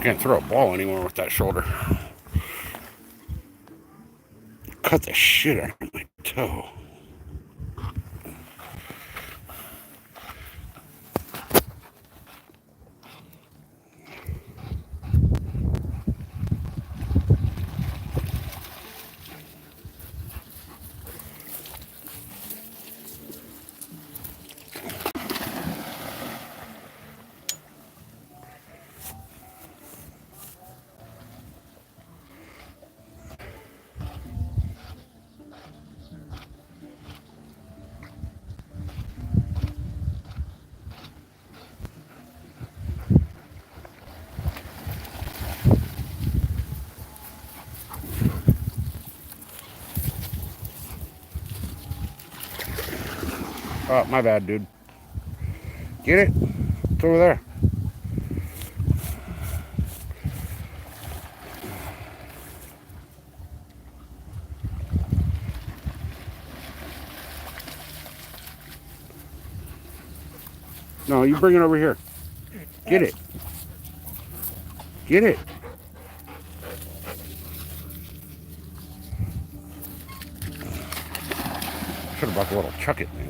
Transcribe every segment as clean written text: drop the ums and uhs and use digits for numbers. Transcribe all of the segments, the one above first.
Can't throw a ball anymore with that shoulder. Cut the shit out of my toe. Oh, my bad, dude. Get it? It's over there. No, you bring it over here. Get it. Get it. Should have brought the little chuck it thing.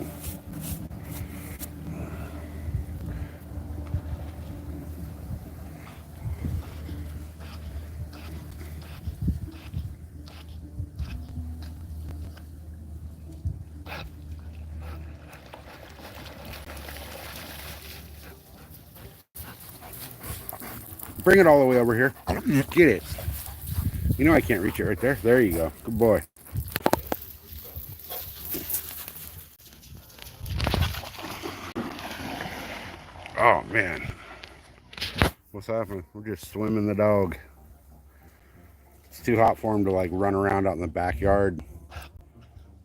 Bring it all the way over here. Get it. You know I can't reach it right there. There you go. Good boy. Oh, man. What's happening? We're just swimming the dog. It's too hot for him to like run around out in the backyard,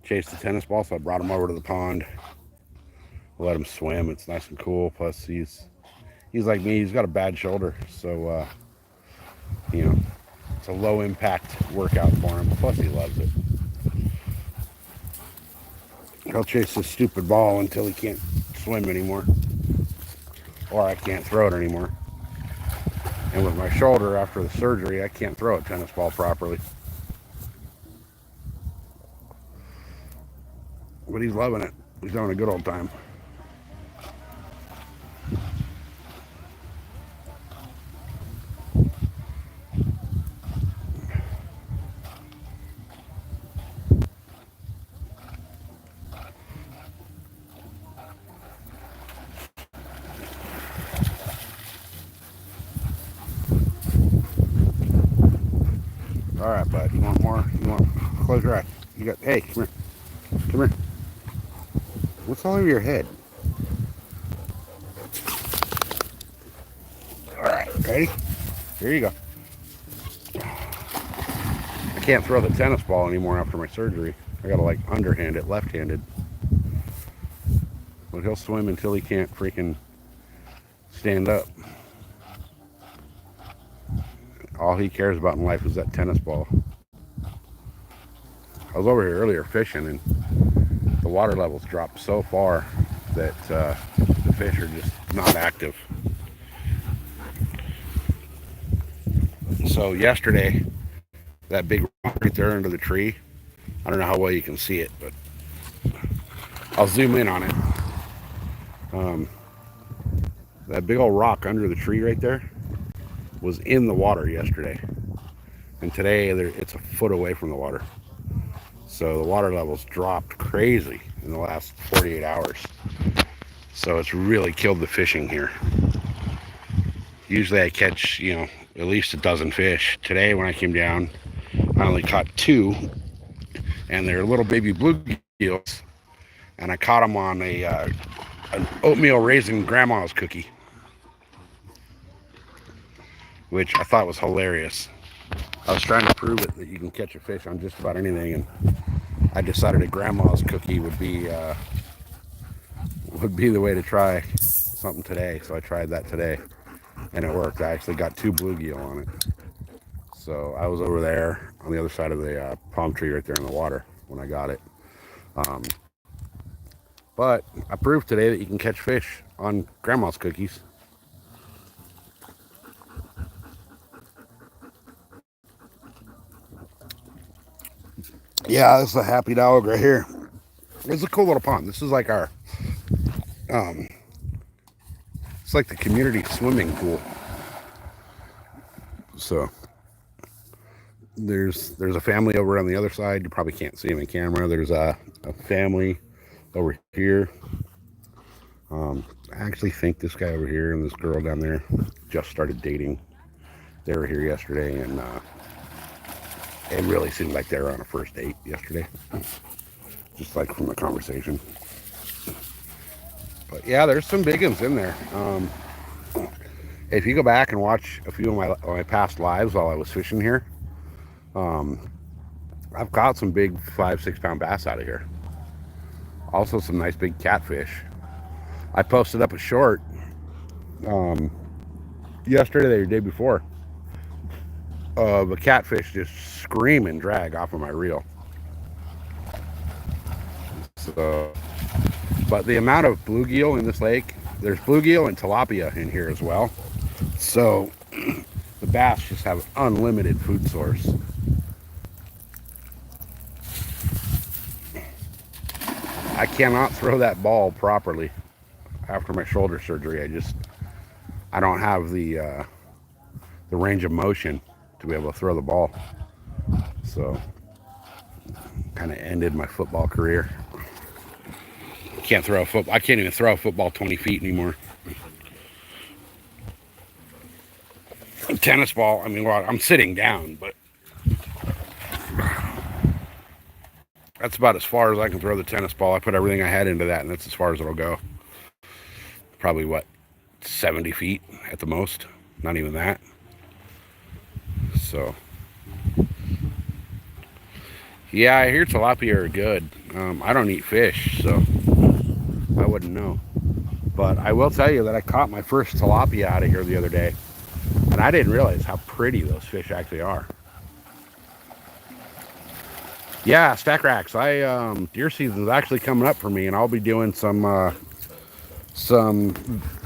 chase the tennis ball, so I brought him over to the pond. Let him swim. It's nice and cool. Plus he's like me. He's got a bad shoulder, so you know, it's a low impact workout for him. Plus he loves it. He'll chase this stupid ball until he can't swim anymore, or I can't throw it anymore. And with my shoulder after the surgery, I can't throw a tennis ball properly. But he's loving it. He's having a good old time. All right, bud. You want more? You want? Close your eyes. You got. Hey, come here. Come here. What's all over your head? All right, ready? Here you go. I can't throw the tennis ball anymore after my surgery. I gotta like underhand it, left-handed. But he'll swim until he can't freaking stand up. All he cares about in life is that tennis ball. I was over here earlier fishing, and the water levels dropped so far that the fish are just not active. So yesterday, that big rock right there under the tree, I don't know how well you can see it, but I'll zoom in on it. That big old rock under the tree right there was in the water yesterday, and today it's a foot away from the water. So the water levels dropped crazy in the last 48 hours. So it's really killed the fishing here. Usually I catch, you know, at least a dozen fish. Today when I came down, I only caught 2, and they're little baby bluegills, and I caught them on an oatmeal raisin grandma's cookie, which I thought was hilarious. I was trying to prove it that you can catch a fish on just about anything, and I decided a grandma's cookie would be the way to try something today. So I tried that today, and it worked. I actually got 2 bluegill on it. So I was over there on the other side of the palm tree right there in the water when I got it. But I proved today that you can catch fish on grandma's cookies. Yeah, this is a happy dog right here. It's a cool little pond. This is like our, it's like the community swimming pool. So there's a family over on the other side. You probably can't see them in camera. There's a family over here. I actually think this guy over here and this girl down there just started dating. They were here yesterday, and it really seemed like they were on a first date yesterday, just like from the conversation. But yeah, there's some big ones in there. If you go back and watch a few of my past lives while I was fishing here, I've caught some big 5-6 pound bass out of here. Also some nice big catfish. I posted up a short yesterday or the day before of a catfish just screaming drag off of my reel. So, but the amount of bluegill in this lake, there's bluegill and tilapia in here as well. So the bass just have unlimited food source. I cannot throw that ball properly after my shoulder surgery. I don't have the range of motion to be able to throw the ball. So kind of ended my football career. Can't throw a football. I can't even throw a football 20 feet anymore. A tennis ball, I mean, well, I'm sitting down, but that's about as far as I can throw the tennis ball. I put everything I had into that, and that's as far as it'll go. Probably, what, 70 feet at the most? Not even that. So, yeah, I hear tilapia are good. I don't eat fish, so I wouldn't know. But I will tell you that I caught my first tilapia out of here the other day, and I didn't realize how pretty those fish actually are. Yeah, stack racks. Deer season's actually coming up for me, and I'll be doing some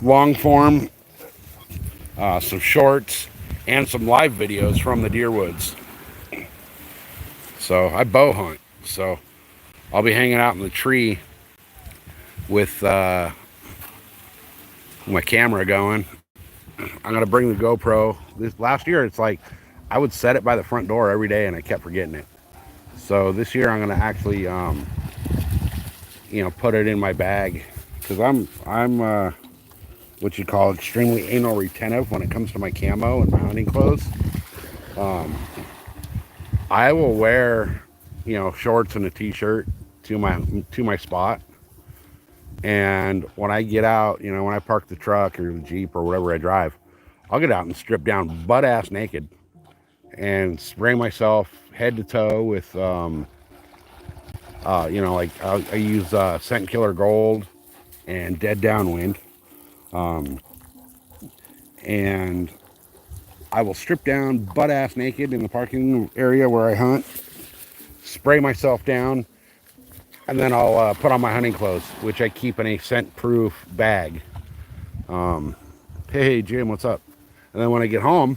long form, some shorts, and some live videos from the deer woods. So I bow hunt, so I'll be hanging out in the tree with my camera going. I'm gonna bring the GoPro. This last year, it's like I would set it by the front door every day, and I kept forgetting it. So this year, I'm gonna actually, put it in my bag, because I'm what you call extremely anal retentive when it comes to my camo and my hunting clothes. I will wear, shorts and a t-shirt to my spot. And when I get out, when I park the truck or the Jeep or whatever I drive, I'll get out and strip down butt ass naked and spray myself head to toe with, I use Scent Killer Gold and Dead Downwind. And I will strip down butt ass naked in the parking area where I hunt, spray myself down, and then I'll put on my hunting clothes, which I keep in a scent-proof bag. Hey, Jim, what's up? And then when I get home,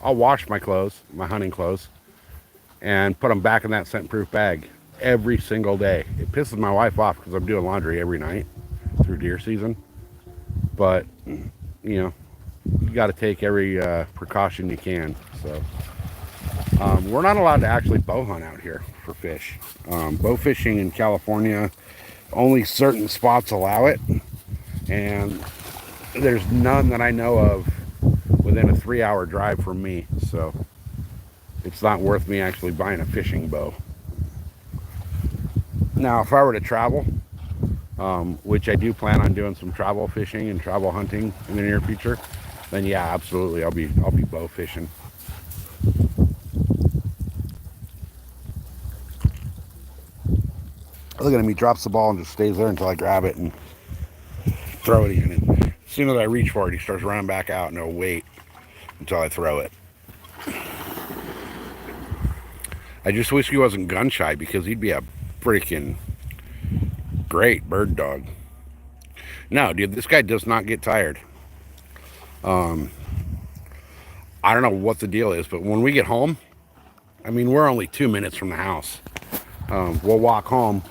I'll wash my clothes, my hunting clothes, and put them back in that scent-proof bag every single day. It pisses my wife off because I'm doing laundry every night through deer season. But, you got to take every precaution you can. So we're not allowed to actually bow hunt out here for fish. Bow fishing in California, only certain spots allow it, and there's none that I know of within a 3-hour drive from me. So it's not worth me actually buying a fishing bow. Now, if I were to travel, which I do plan on doing some travel fishing and travel hunting in the near future, then yeah, absolutely, I'll be bow fishing. Look at him, he drops the ball and just stays there until I grab it and throw it again. And as soon as I reach for it, he starts running back out, and he'll wait until I throw it. I just wish he wasn't gun shy, because he'd be a freaking great bird dog. No, dude, this guy does not get tired. I don't know what the deal is, but when we get home, I mean, we're only 2 minutes from the house. We'll walk home,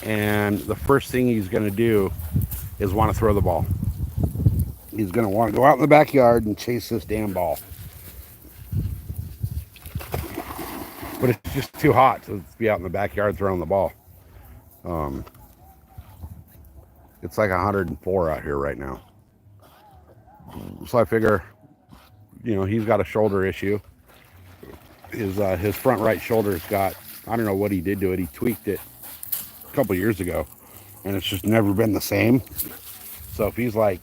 and the first thing he's going to do is want to throw the ball. He's going to want to go out in the backyard and chase this damn ball. But it's just too hot to be out in the backyard throwing the ball. It's like 104 out here right now. So I figure, he's got a shoulder issue. His front right shoulder's got, I don't know what he did to it. He tweaked it a couple years ago, and it's just never been the same. So if he's like,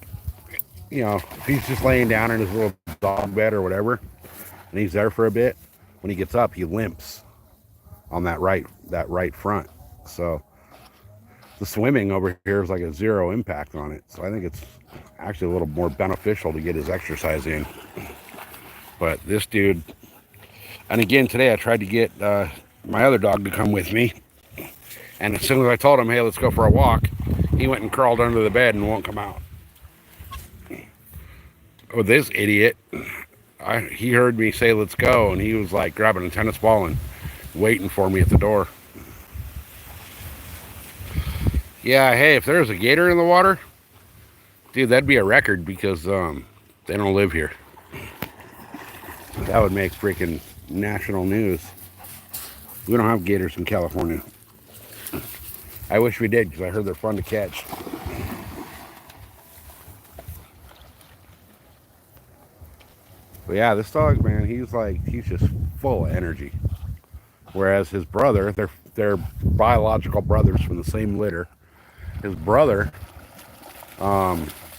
if he's just laying down in his little dog bed or whatever, and he's there for a bit, when he gets up, he limps on that right front. So the swimming over here is like a zero impact on it. So I think it's actually a little more beneficial to get his exercise in. But this dude, and again today I tried to get my other dog to come with me, and as soon as I told him, hey, let's go for a walk, he went and crawled under the bed and won't come out. With this idiot, he heard me say let's go, and he was like grabbing a tennis ball and waiting for me at the door. Yeah, hey, if there's a gator in the water, dude, that'd be a record, because they don't live here. That would make freaking national news. We don't have gators in California. I wish we did, because I heard they're fun to catch. But yeah, this dog, man, he's just full of energy. Whereas his brother, they're biological brothers from the same litter. His brother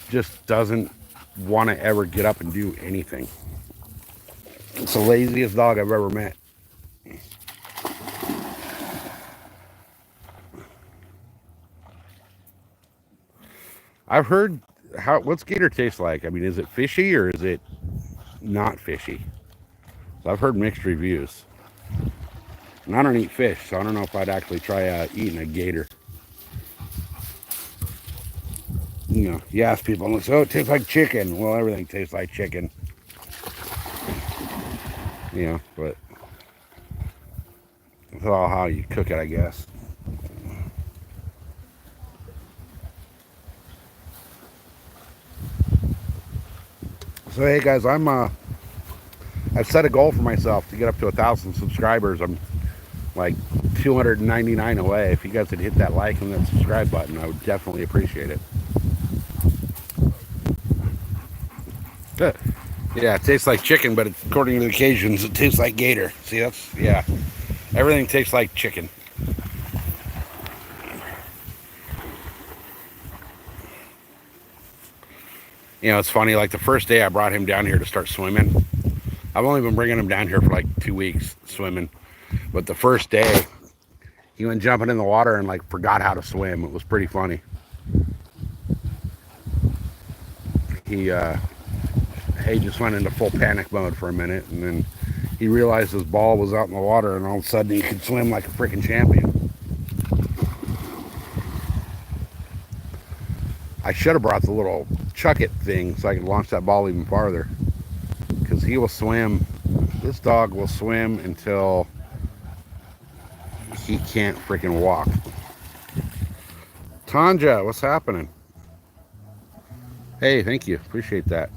just doesn't want to ever get up and do anything. It's the laziest dog I've ever met. I've heard what's gator taste like? I mean, is it fishy or is it not fishy? So I've heard mixed reviews. And I don't eat fish, so I don't know if I'd actually try eating a gator. You ask people and they say, oh, it tastes like chicken. Well, everything tastes like chicken. But it's all how you cook it, I guess. So hey guys, I've set a goal for myself to get up to 1,000 subscribers. I'm like 299 away. If you guys would hit that like and that subscribe button, I would definitely appreciate it. Yeah, it tastes like chicken, but according to the Cajuns, it tastes like gator. See, everything tastes like chicken. It's funny, like the first day I brought him down here to start swimming. I've only been bringing him down here for like 2 weeks swimming. But the first day, he went jumping in the water and like forgot how to swim. It was pretty funny. He just went into full panic mode for a minute, and then he realized his ball was out in the water, and all of a sudden he could swim like a freaking champion. I should have brought the little chuck it thing so I could launch that ball even farther, because he will swim. This dog will swim until he can't freaking walk. Tanja, what's happening? Hey, thank you. Appreciate that.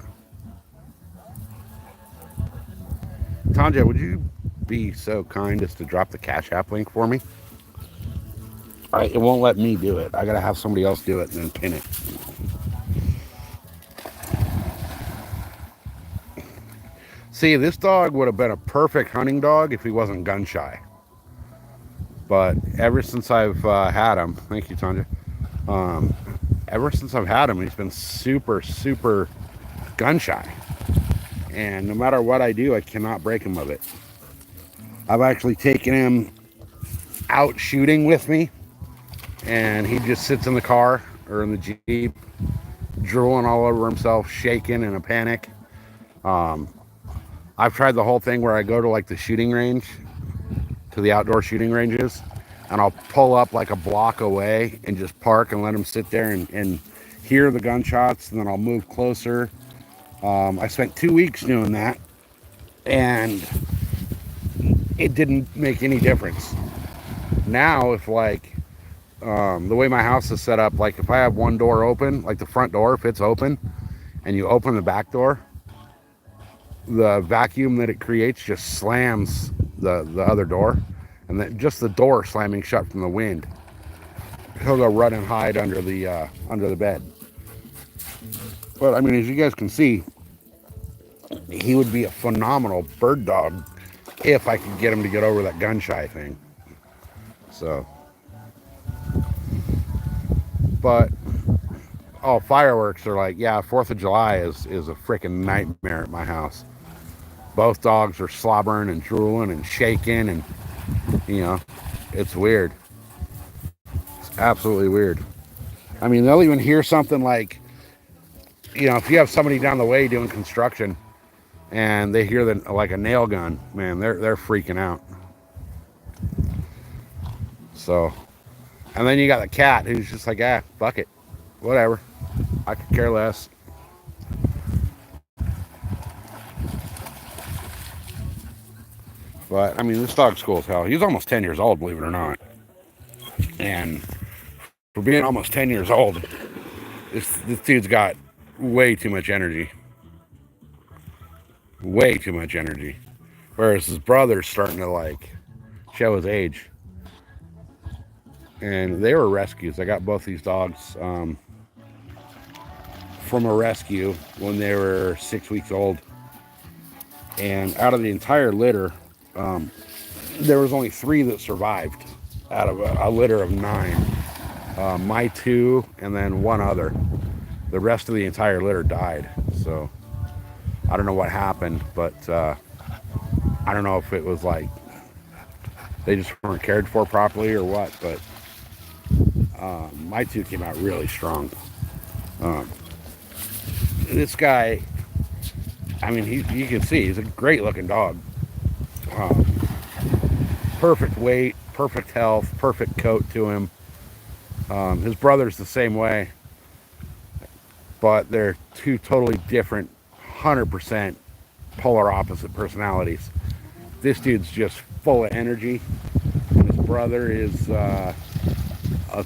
Tanja, would you be so kind as to drop the Cash App link for me? It won't let me do it. I gotta have somebody else do it and then pin it. See, this dog would have been a perfect hunting dog if he wasn't gun shy. But ever since I've had him, thank you, Tanja. Ever since I've had him, he's been super, super gun shy. And no matter what I do, I cannot break him of it. I've actually taken him out shooting with me, and he just sits in the car or in the Jeep, drooling all over himself, shaking in a panic. I've tried the whole thing where I go to like the shooting range, to the outdoor shooting ranges, and I'll pull up like a block away and just park and let him sit there and hear the gunshots, and then I'll move closer. I spent 2 weeks doing that, and it didn't make any difference. Now, if like the way my house is set up, like if I have one door open, like the front door, if it's open, and you open the back door, the vacuum that it creates just slams the other door, and then just the door slamming shut from the wind, he'll go run and hide under the bed. But I mean, as you guys can see, he would be a phenomenal bird dog if I could get him to get over that gun shy thing. So, but oh, fireworks are like, yeah, 4th of July is a freaking nightmare at my house. Both dogs are slobbering and drooling and shaking, and you know, it's weird. It's absolutely weird. I mean, they'll even hear something like, you know, if you have somebody down the way doing construction and they hear like a nail gun, man, they're freaking out. So, and then you got the cat who's just like, fuck it, whatever, I could care less. But I mean, this dog's cool as hell. He's almost 10 years old, believe it or not. And for being almost 10 years old, this dude's got way too much energy. Way too much energy. Whereas his brother's starting to like show his age. And they were rescues. I got both these dogs from a rescue when they were 6 weeks old. And out of the entire litter, there was only 3 that survived out of a litter of 9. My 2 and then 1 other. The rest of the entire litter died. So I don't know what happened, but I don't know if it was like they just weren't cared for properly or what, but my 2 came out really strong. This guy, I mean, you can see he's a great looking dog. Perfect weight, perfect health, perfect coat to him. His brother's the same way, but they're 2 totally different, 100% polar opposite personalities. This dude's just full of energy, and his brother is a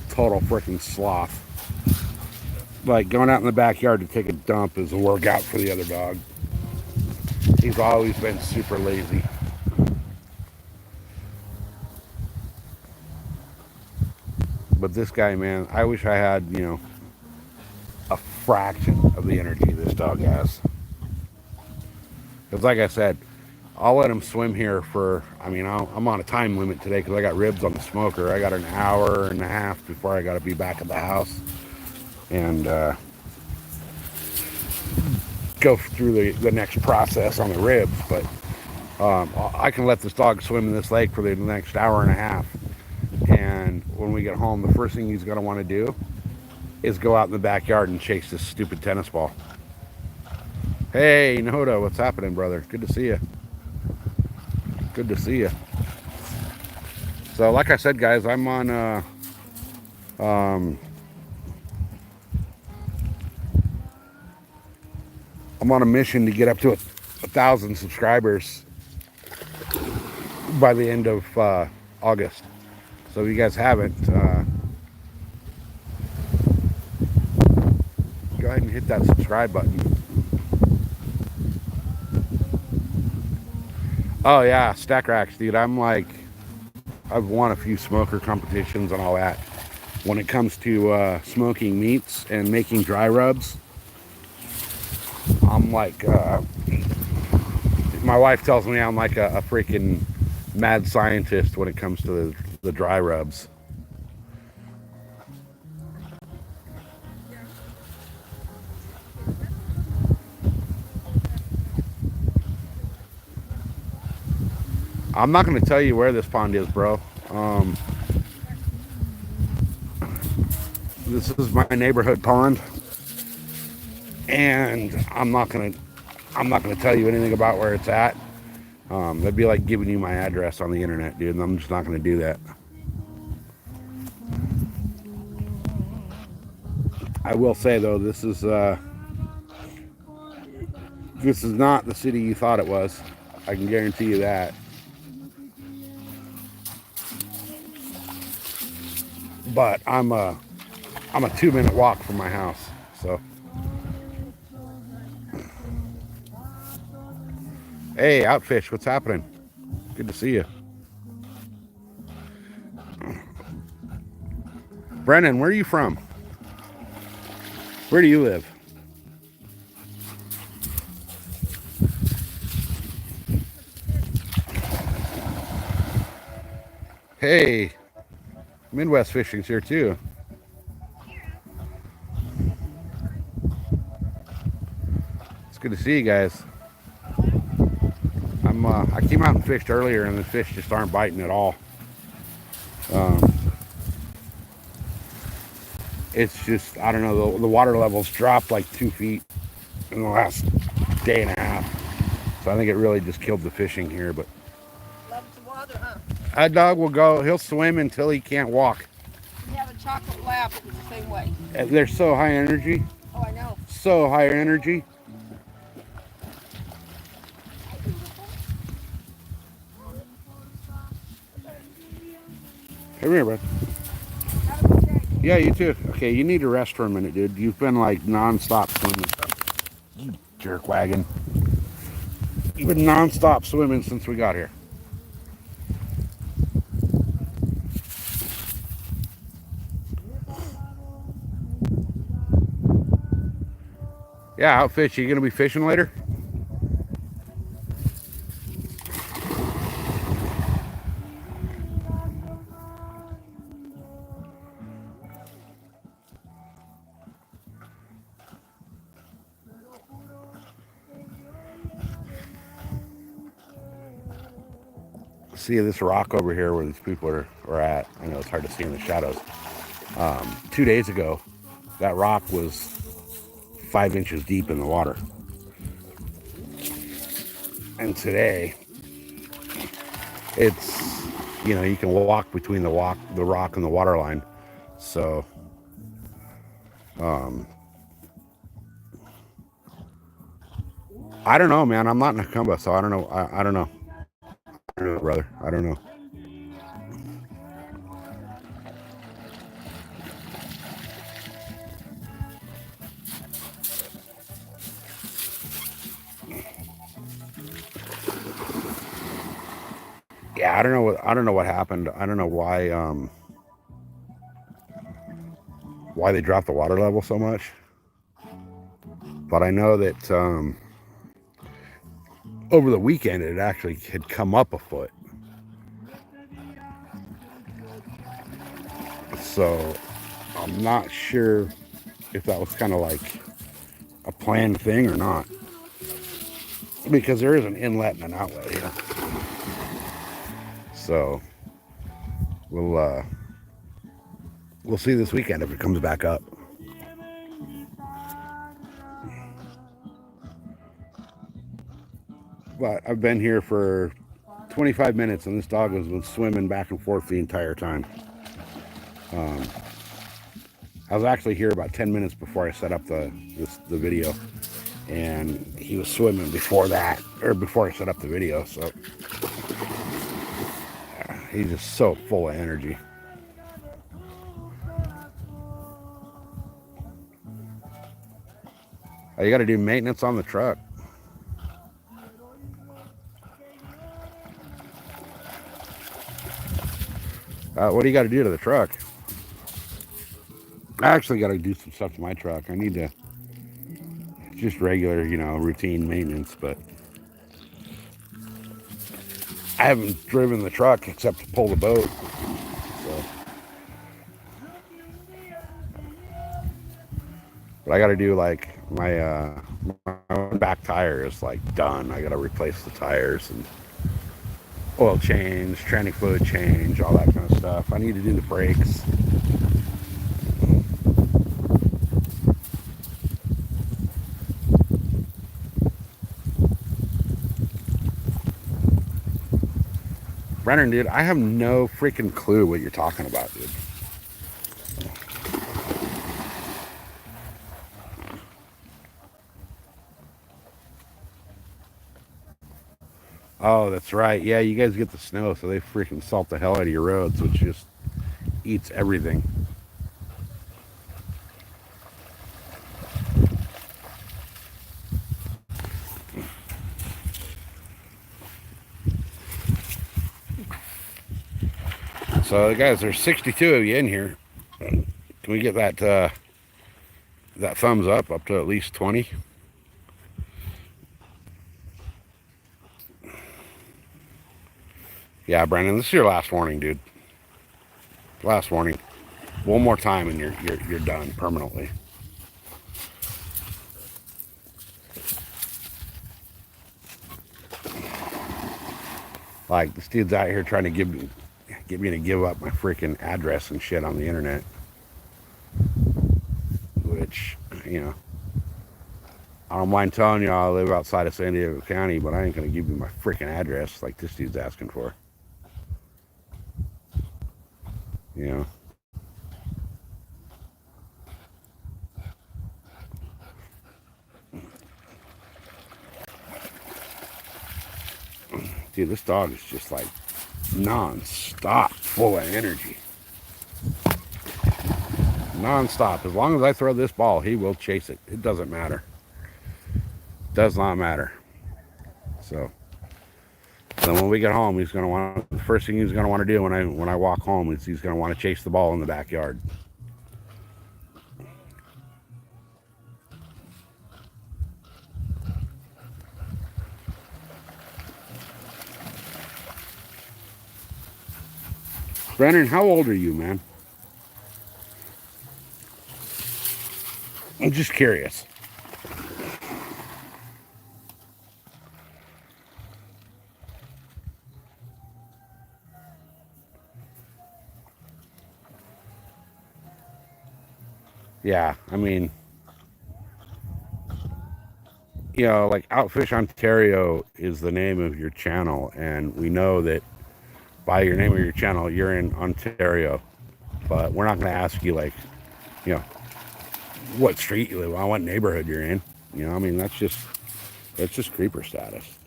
total freaking sloth. Like, going out in the backyard to take a dump is a workout for the other dog. He's always been super lazy. But this guy, man, I wish I had, you know, a fraction of the energy this dog has. Because like I said, I'll let him swim here for, I mean, I'm on a time limit today because I got ribs on the smoker. I got an hour and a half before I got to be back at the house and go through the next process on the ribs. But I can let this dog swim in this lake for the next hour and a half. And when we get home, the first thing he's going to want to do is go out in the backyard and chase this stupid tennis ball. Hey, Noda, what's happening, brother? Good to see you. Good to see you. So, like I said, guys, I'm on I'm on a mission to get up to 1,000 subscribers by the end of August. So if you guys haven't, go ahead and hit that subscribe button. Oh yeah, stack racks, dude. I've won a few smoker competitions and all that. When it comes to smoking meats and making dry rubs, I'm like, my wife tells me I'm like a freaking mad scientist when it comes to the dry rubs. I'm not going to tell you where this pond is, bro. This is my neighborhood pond, and I'm not going to tell you anything about where it's at. That'd be like giving you my address on the internet, dude, and I'm just not going to do that. I will say though, this is not the city you thought it was. I can guarantee you that. but I'm a 2-minute walk from my house. So, hey, Outfish, what's happening? Good to see you. Brennan, where are you from? Where do you live? Hey, Midwest Fishing's here too. It's good to see you guys. I came out and fished earlier, and the fish just aren't biting at all. It's just, I don't know, the water levels dropped like 2 feet in the last day and a half. So I think it really just killed the fishing here. But Loves the water, huh? that dog will go, he'll swim until he can't walk. We have a chocolate lab that's the same way. They're so high energy. Oh, I know. So high energy. Come here, bud. Have a good day. Yeah, you too. Okay, you need to rest for a minute, dude. You've been like non-stop swimming. You jerk wagon. You've been non-stop swimming since we got here. Yeah, Outfish, you gonna be fishing later? See this rock over here where these people are at. I know it's hard to see in the shadows. 2 days ago, that rock was 5 inches deep in the water. And today, it's, you can walk between the rock and the water line. So, I don't know, man. I'm not in Nakamba, so I don't know. I don't know. I don't know, brother. I don't know. Yeah, I don't know what happened. I don't know why they dropped the water level so much. But I know that over the weekend it actually had come up a foot. So I'm not sure if that was kind of like a planned thing or not, because there is an inlet and an outlet here. So we'll see this weekend if it comes back up. But I've been here for 25 minutes and this dog has been swimming back and forth the entire time. I was actually here about 10 minutes before I set up the video, and he was swimming before that, or before I set up the video. So he's just so full of energy. You got to do maintenance on the truck. What do you got to do to the truck? I actually got to do some stuff to my truck. I need to, just regular, routine maintenance, but I haven't driven the truck except to pull the boat. So. But I got to do like my back tire is like done. I got to replace the tires and oil change, tranny fluid change, all that kind of stuff. I need to do the brakes. Brennan, dude, I have no freaking clue what you're talking about, dude. Oh, that's right. Yeah, you guys get the snow, so they freaking salt the hell out of your roads, which just eats everything. So guys, there's 62 of you in here. Can we get that that thumbs up to at least 20? Yeah, Brandon, this is your last warning, dude. Last warning. One more time and you're done permanently. Like, this dude's out here trying to get me to give up my freaking address and shit on the internet. Which, you know, I don't mind telling you I live outside of San Diego County, but I ain't gonna give you my freaking address like this dude's asking for. You know. Dude, this dog is just like non-stop full of energy. Non-stop. As long as I throw this ball, he will chase it. It doesn't matter. Does not matter. So when we get home, he's gonna want, the first thing he's gonna want to do when I walk home is he's gonna want to chase the ball in the backyard. Brennan, how old are you, man? I'm just curious. Yeah, I mean, you know, like Outfish Ontario is the name of your channel, and we know that by your name of your channel, you're in Ontario. But we're not going to ask you, like, you know, what street you live on, what neighborhood you're in. You know, I mean, that's just creeper status.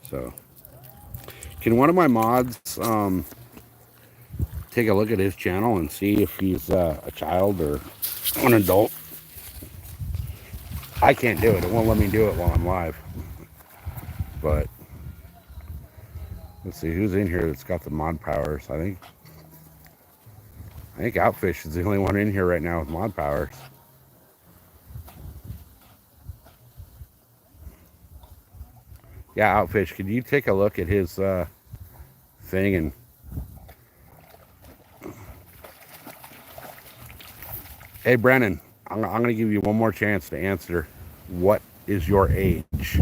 So, can one of my mods take a look at his channel and see if he's a child or an adult? I can't do it. It won't let me do it while I'm live. But let's see who's in here that's got the mod powers. I think Outfish is the only one in here right now with mod powers. Yeah, Outfish, could you take a look at his thing and hey, Brennan, I'm going to give you one more chance to answer. What is your age?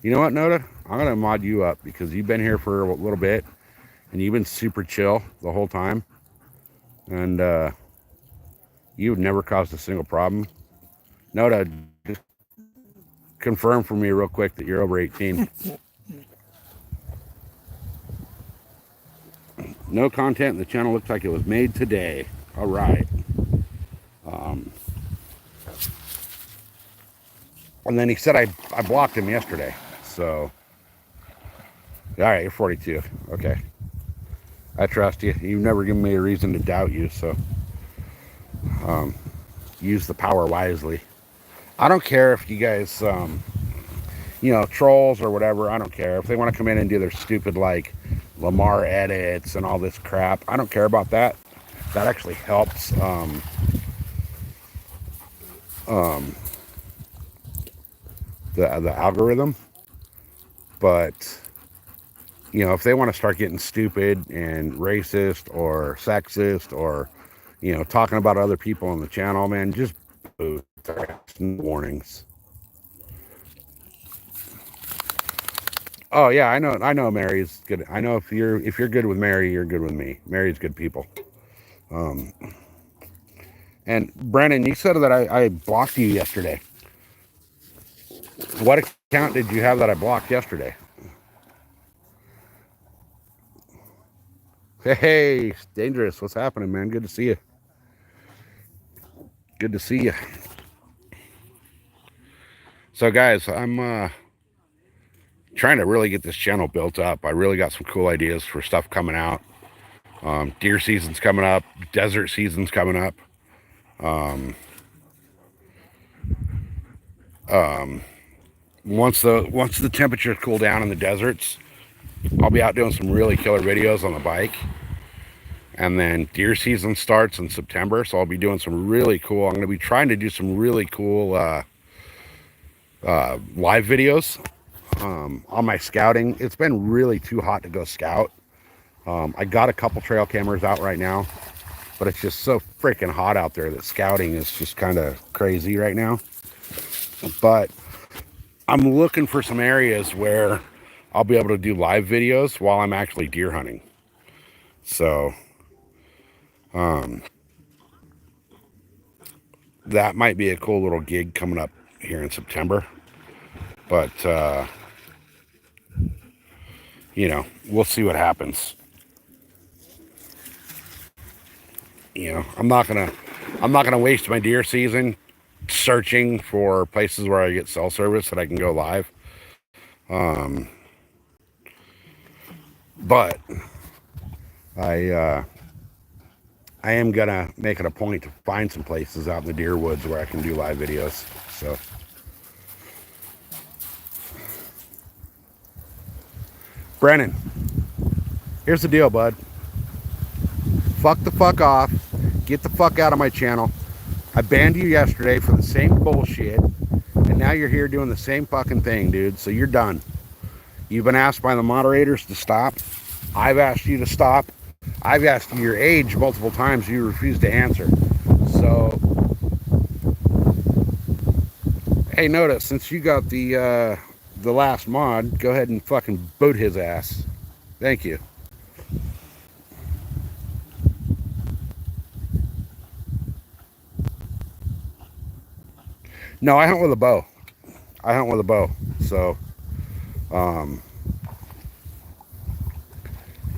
You know what, Noda? I'm going to mod you up because you've been here for a little bit and you've been super chill the whole time. And you've never caused a single problem. Noda, just confirm for me real quick that you're over 18. No content in the channel. Looks like it was made today. All right. And then he said I blocked him yesterday. So, all right, you're 42. Okay. I trust you. You've never given me a reason to doubt you. So, use the power wisely. I don't care if you guys, you know, trolls or whatever. I don't care. If they want to come in and do their stupid, like, Lamar edits and all this crap, I don't care about that. That actually helps the algorithm. But you know, if they want to start getting stupid and racist or sexist or, you know, talking about other people on the channel, man, just boot their warnings. Oh yeah, I know Mary's good. I know if you're good with Mary, you're good with me. Mary's good people. And Brandon, you said that I blocked you yesterday. What account did you have that I blocked yesterday? Hey, Dangerous, what's happening, man? Good to see you. Good to see you. So guys, I'm trying to really get this channel built up. I really got some cool ideas for stuff coming out. Deer season's coming up. Desert season's coming up. once the temperatures cool down in the deserts, I'll be out doing some really killer videos on the bike. And then deer season starts in September, so I'll be doing some really cool. I'm going to be trying to do some really cool live videos on my scouting. It's been really too hot to go scout. I got a couple trail cameras out right now, but it's just so freaking hot out there that scouting is just kind of crazy right now. But I'm looking for some areas where I'll be able to do live videos while I'm actually deer hunting. So that might be a cool little gig coming up here in September. But you know, we'll see what happens. You know, I'm not gonna waste my deer season searching for places where I get cell service that I can go live. But I am gonna make it a point to find some places out in the deer woods where I can do live videos. So Brennan, here's the deal, bud. Fuck the fuck off. Get the fuck out of my channel. I banned you yesterday for the same bullshit, and now you're here doing the same fucking thing, dude. So you're done. You've been asked by the moderators to stop. I've asked you to stop. I've asked you your age multiple times. You refuse to answer. So, hey, notice, since you got the last mod, go ahead and fucking boot his ass. Thank you. No, I hunt with a bow. I hunt with a bow. So,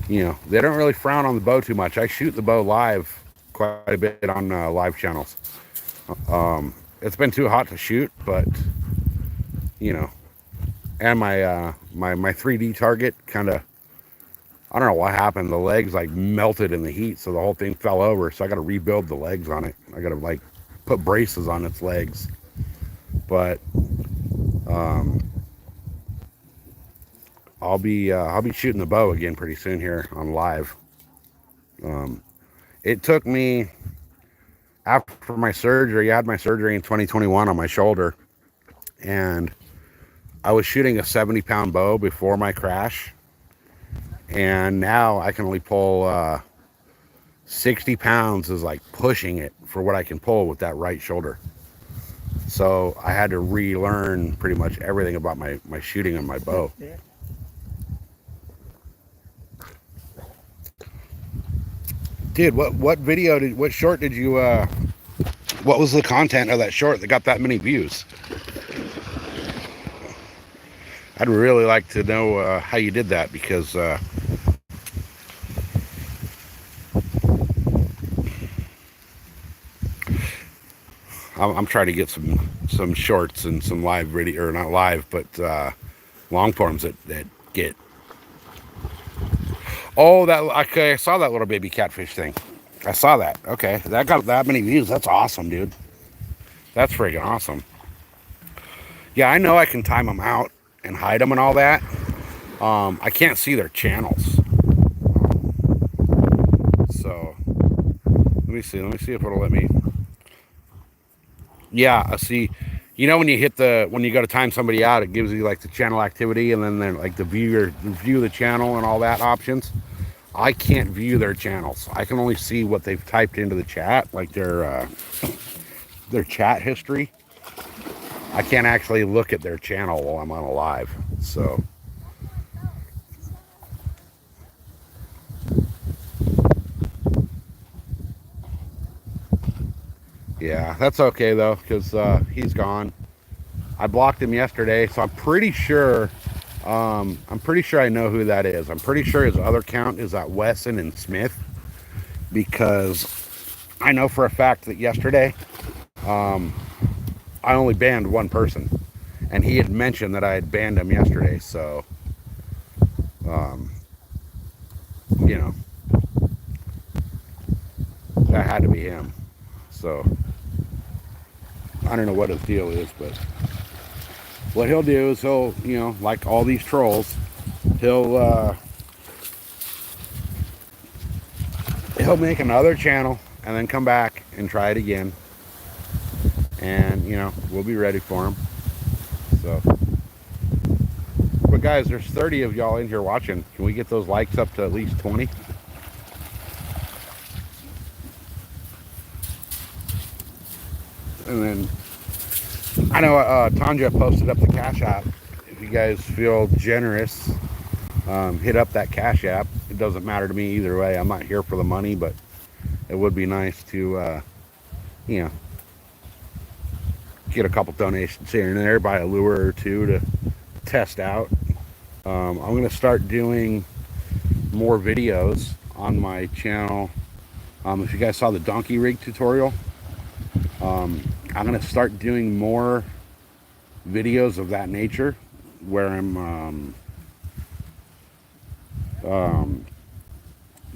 you know, they don't really frown on the bow too much. I shoot the bow live quite a bit on live channels. It's been too hot to shoot, but you know, and my 3D target kind of, I don't know what happened. The legs like melted in the heat, so the whole thing fell over. So I got to rebuild the legs on it. I got to like put braces on its legs. But I'll be shooting the bow again pretty soon here on live. It took me, after my surgery, I had my surgery in 2021 on my shoulder, and I was shooting a 70-pound bow before my crash, and now I can only pull 60 pounds is like pushing it for what I can pull with that right shoulder. So I had to relearn pretty much everything about my shooting on my bow. Dude, what short did you, what was the content of that short that got that many views? I'd really like to know how you did that, because I'm trying to get some shorts and some live video, or not live, but long forms that get. Oh, that, okay, I saw that little baby catfish thing. I saw that. Okay, that got that many views. That's awesome, dude. That's freaking awesome. Yeah, I know I can time them out and hide them and all that. I can't see their channels. So let me see if it'll let me. Yeah, I see. You know, when you go to time somebody out, it gives you like the channel activity, and then like the view the channel and all that options. I can't view their channels. I can only see what they've typed into the chat, like their chat history. I can't actually look at their channel while I'm on a live. So yeah, that's okay though, because he's gone. I blocked him yesterday, so I'm pretty sure I know who that is. I'm pretty sure his other account is at Wesson and Smith, because I know for a fact that yesterday I only banned one person, and he had mentioned that I had banned him yesterday. So you know, that had to be him. So I don't know what his deal is, but what he'll do is he'll, like all these trolls, he'll he'll make another channel and then come back and try it again, and we'll be ready for him. So, but guys, there's 30 of y'all in here watching. Can we get those likes up to at least 20? And then I know Tanja posted up the Cash App. If you guys feel generous, hit up that Cash App. It doesn't matter to me either way. I'm not here for the money, but it would be nice to, get a couple donations here and there, buy a lure or two to test out. I'm going to start doing more videos on my channel. If you guys saw the donkey rig tutorial, I'm going to start doing more videos of that nature where I'm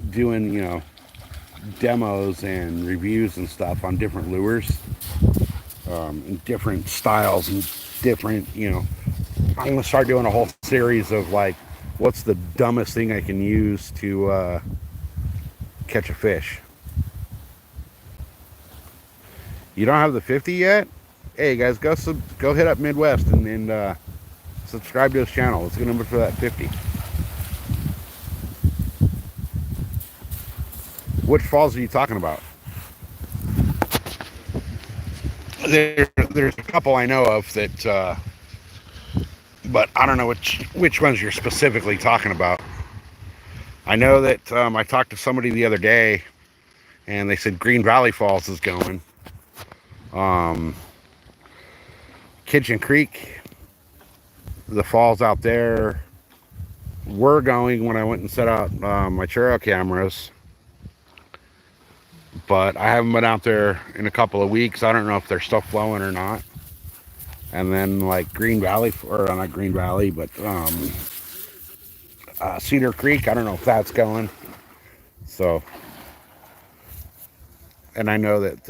doing, demos and reviews and stuff on different lures, and different styles and different, I'm going to start doing a whole series of like, what's the dumbest thing I can use to catch a fish. You don't have the 50 yet? Hey guys, go hit up Midwest and subscribe to his channel. Let's get number for that 50. Which falls are you talking about? There's a couple I know of that, but I don't know which ones you're specifically talking about. I know that I talked to somebody the other day, and they said Green Valley Falls is going. Kitchen Creek, the falls out there, were going when I went and set out my trail cameras, but I haven't been out there in a couple of weeks. I don't know if they're still flowing or not. And then like Green Valley, or not Green Valley, but Cedar Creek, I don't know if that's going. So, and I know that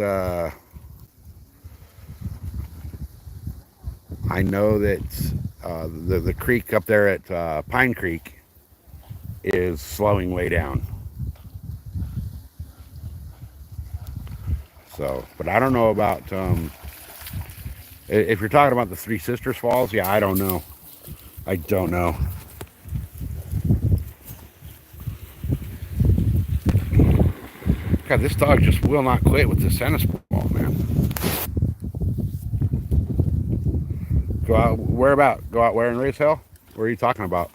the creek up there at Pine Creek is slowing way down. So, but I don't know about if you're talking about the Three Sisters Falls. Yeah, I don't know. I don't know. God, this dog just will not quit with this tennis ball, man. Go out where about? Go out where in Race Hill? Where are you talking about?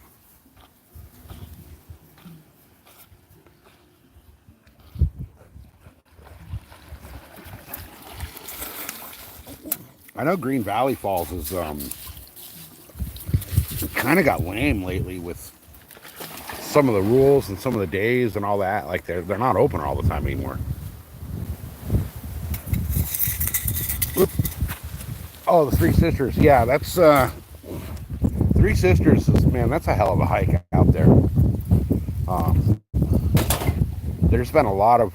I know Green Valley Falls is kind of got lame lately with some of the rules and some of the days and all that. Like they're not open all the time anymore. Oop. Oh, the Three Sisters. Yeah, that's Three Sisters is, man, that's a hell of a hike out there. There's been a lot of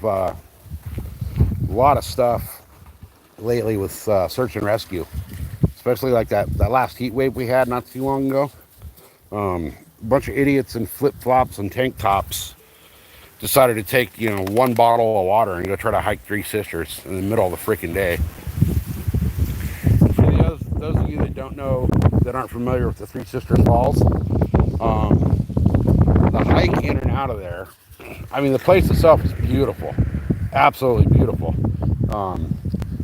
stuff lately with search and rescue, especially like that last heat wave we had not too long ago. A bunch of idiots in flip-flops and tank tops decided to take one bottle of water and go try to hike Three Sisters in the middle of the freaking day. For those of you that don't know, that aren't familiar with the Three Sisters Falls, the hike in and out of there, I mean, the place itself is beautiful, absolutely beautiful,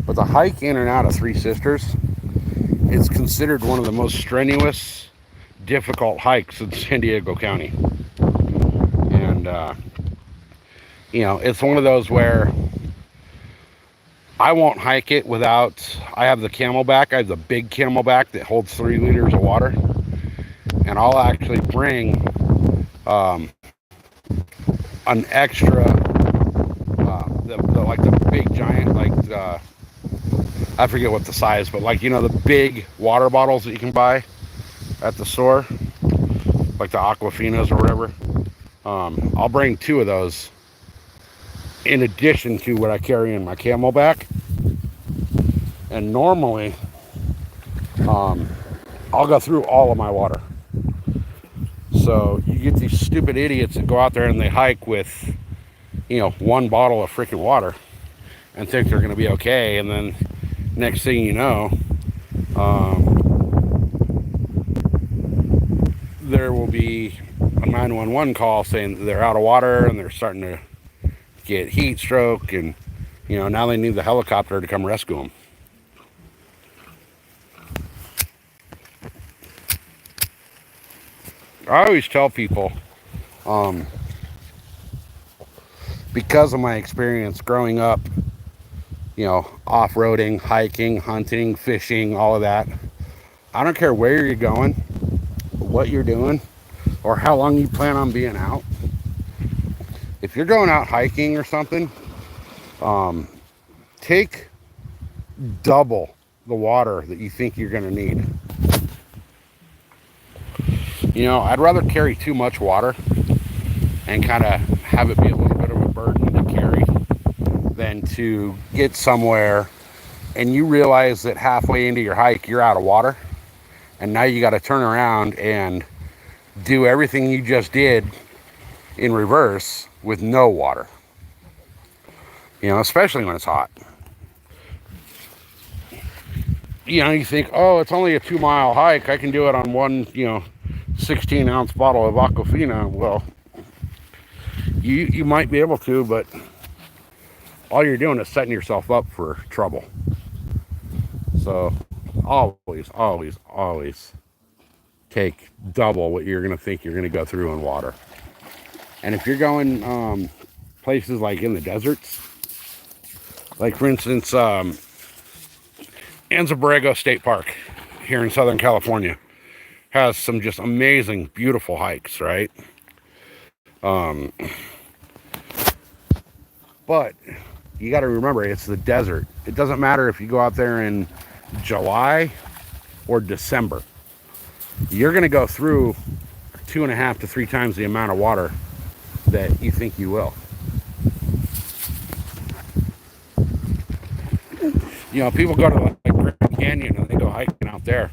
but the hike in and out of Three Sisters is considered one of the most strenuous, difficult hikes in San Diego County. And it's one of those where I won't hike it without, I have the Camelback. I have the big Camelback that holds 3 liters of water, and I'll actually bring an extra like the big giant, like I forget what the size, but like the big water bottles that you can buy at the store, like the Aquafinas or whatever. I'll bring 2 of those in addition to what I carry in my Camelback. And normally I'll go through all of my water. So you get these stupid idiots that go out there and they hike with, one bottle of freaking water and think they're going to be okay. And then next thing you know, there will be a 911 call saying that they're out of water and they're starting to get heat stroke, and now they need the helicopter to come rescue them. I always tell people, because of my experience growing up, off-roading, hiking, hunting, fishing, all of that, I don't care where you're going, what you're doing, or how long you plan on being out. If you're going out hiking or something, take double the water that you think you're going to need. I'd rather carry too much water and kind of have it be a little bit of a burden to carry than to get somewhere and you realize that halfway into your hike you're out of water, and now you got to turn around and do everything you just did in reverse with no water. Especially when it's hot. You think, oh, it's only a 2-mile hike, I can do it on one 16-ounce bottle of Aquafina. Well, you might be able to, but all you're doing is setting yourself up for trouble. So always take double what you're going to think you're going to go through in water. And if you're going places like in the deserts, like for instance, Anza Borrego State Park here in Southern California has some just amazing, beautiful hikes, right? But you got to remember, it's the desert. It doesn't matter if you go out there in July or December. You're going to go through 2.5 to 3 times the amount of water that you think you will. People go to like Grand Canyon and they go hiking out there,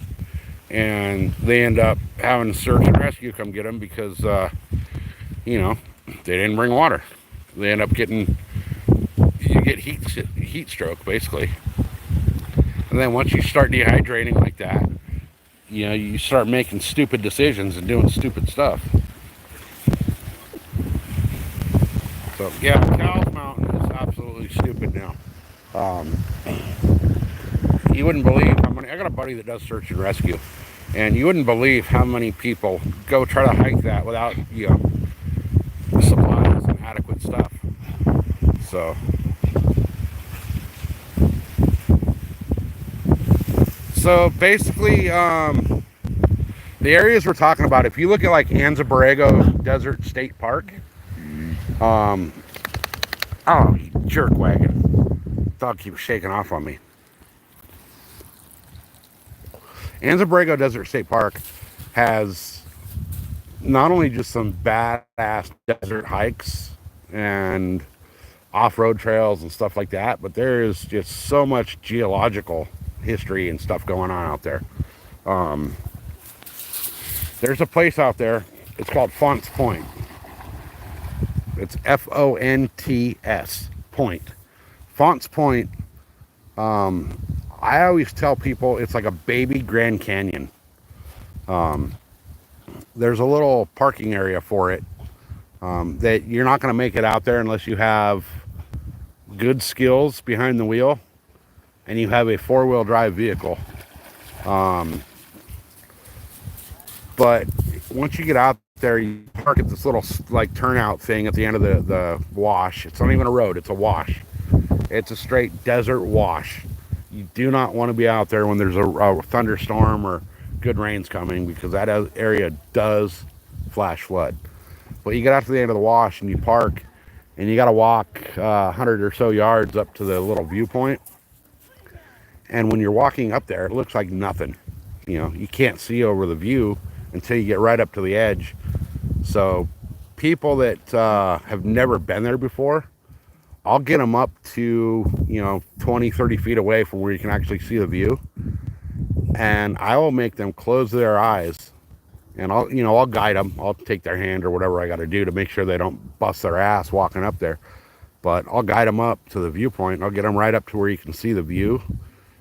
and they end up having search and rescue come get them because, they didn't bring water. They end up you get heat stroke basically. And then once you start dehydrating like that, you start making stupid decisions and doing stupid stuff. So yeah, Cowles Mountain is absolutely stupid now. You wouldn't believe how many. I got a buddy that does search and rescue, and you wouldn't believe how many people go try to hike that without supplies and adequate stuff. So basically, the areas we're talking about, if you look at like Anza Borrego Desert State Park, oh, you jerk wagon. Dog keeps shaking off on me. Anza Borrego Desert State Park has not only just some badass desert hikes and off-road trails and stuff like that, but there is just so much geological history and stuff going on out there. There's a place out there, it's called Fonts Point. It's Fonts Point. Fonts Point, I always tell people it's like a baby Grand Canyon. There's a little parking area for it, that you're not going to make it out there unless you have good skills behind the wheel and you have a 4-wheel drive vehicle. But once you get out there, you park at this little like turnout thing at the end of the wash. It's not even a road, it's a wash. It's a straight desert wash. You do not want to be out there when there's a thunderstorm or good rains coming, because that area does flash flood. But you get out to the end of the wash and you park, and you got to walk 100 or so yards up to the little viewpoint. And when you're walking up there, it looks like nothing. You can't see over the view until you get right up to the edge. So people that have never been there before, I'll get them up to 20-30 feet away from where you can actually see the view, and I will make them close their eyes, and I'll guide them. I'll take their hand or whatever I got to do to make sure they don't bust their ass walking up there. But I'll guide them up to the viewpoint, and I'll get them right up to where you can see the view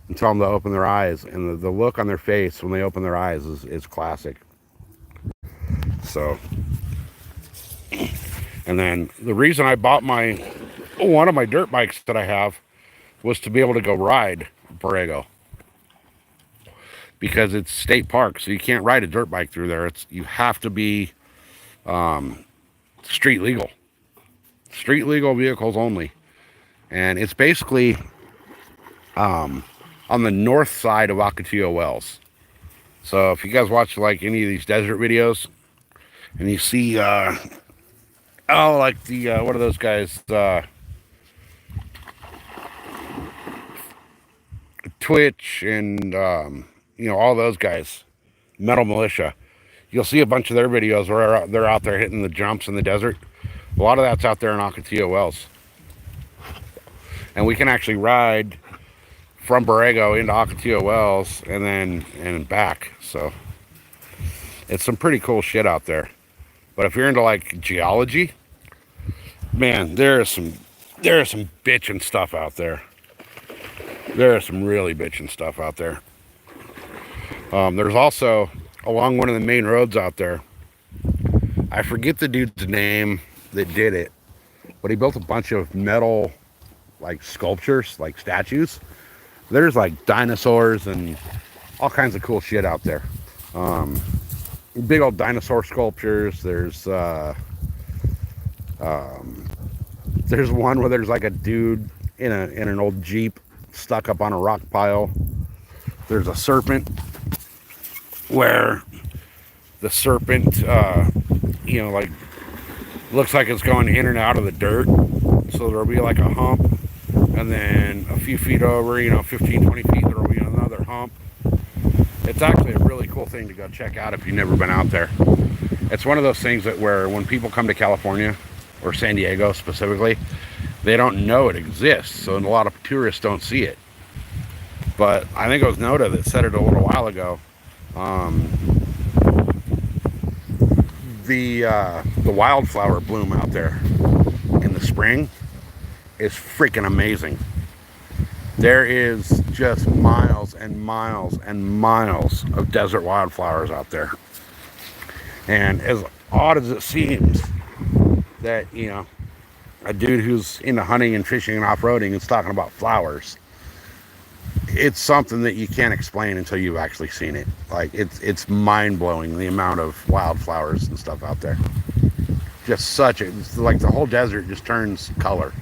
and tell them to open their eyes. And the look on their face when they open their eyes is classic. So, and then the reason I bought one of my dirt bikes that I have was to be able to go ride Borrego, because it's state park, so you can't ride a dirt bike through there. You have to be street legal vehicles only. And it's basically on the north side of Ocotillo Wells. So if you guys watch like any of these desert videos and you see like the what are those guys, Twitch and all those guys, Metal Militia, you'll see a bunch of their videos where they're out there hitting the jumps in the desert. A lot of that's out there in Ocotillo Wells. And we can actually ride from Borrego into Ocotillo Wells and back. So it's some pretty cool shit out there. But if you're into like geology, man, there is some bitchin' stuff out there. There is some really bitchin' stuff out there. There's also, along one of the main roads out there, I forget the dude's name that did it, but he built a bunch of metal like sculptures, like statues. There's like dinosaurs and all kinds of cool shit out there. Big old dinosaur sculptures. There's one where there's like a dude in an old Jeep stuck up on a rock pile. There's a serpent where the serpent like looks like it's going in and out of the dirt, so there'll be like a hump, and then a few feet over, 15, 20 feet, there'll be another hump. It's actually a really cool thing to go check out if you've never been out there. It's one of those things that where when people come to California or San Diego specifically, they don't know it exists, so a lot of tourists don't see it. But I think it was Noda that said it a little while ago. The wildflower bloom out there in the spring is freaking amazing. There is just miles and miles and miles of desert wildflowers out there. And as odd as it seems that, a dude who's into hunting and fishing and off-roading is talking about flowers, it's something that you can't explain until you've actually seen it. Like, it's mind-blowing, the amount of wildflowers and stuff out there. Just it's like the whole desert just turns color.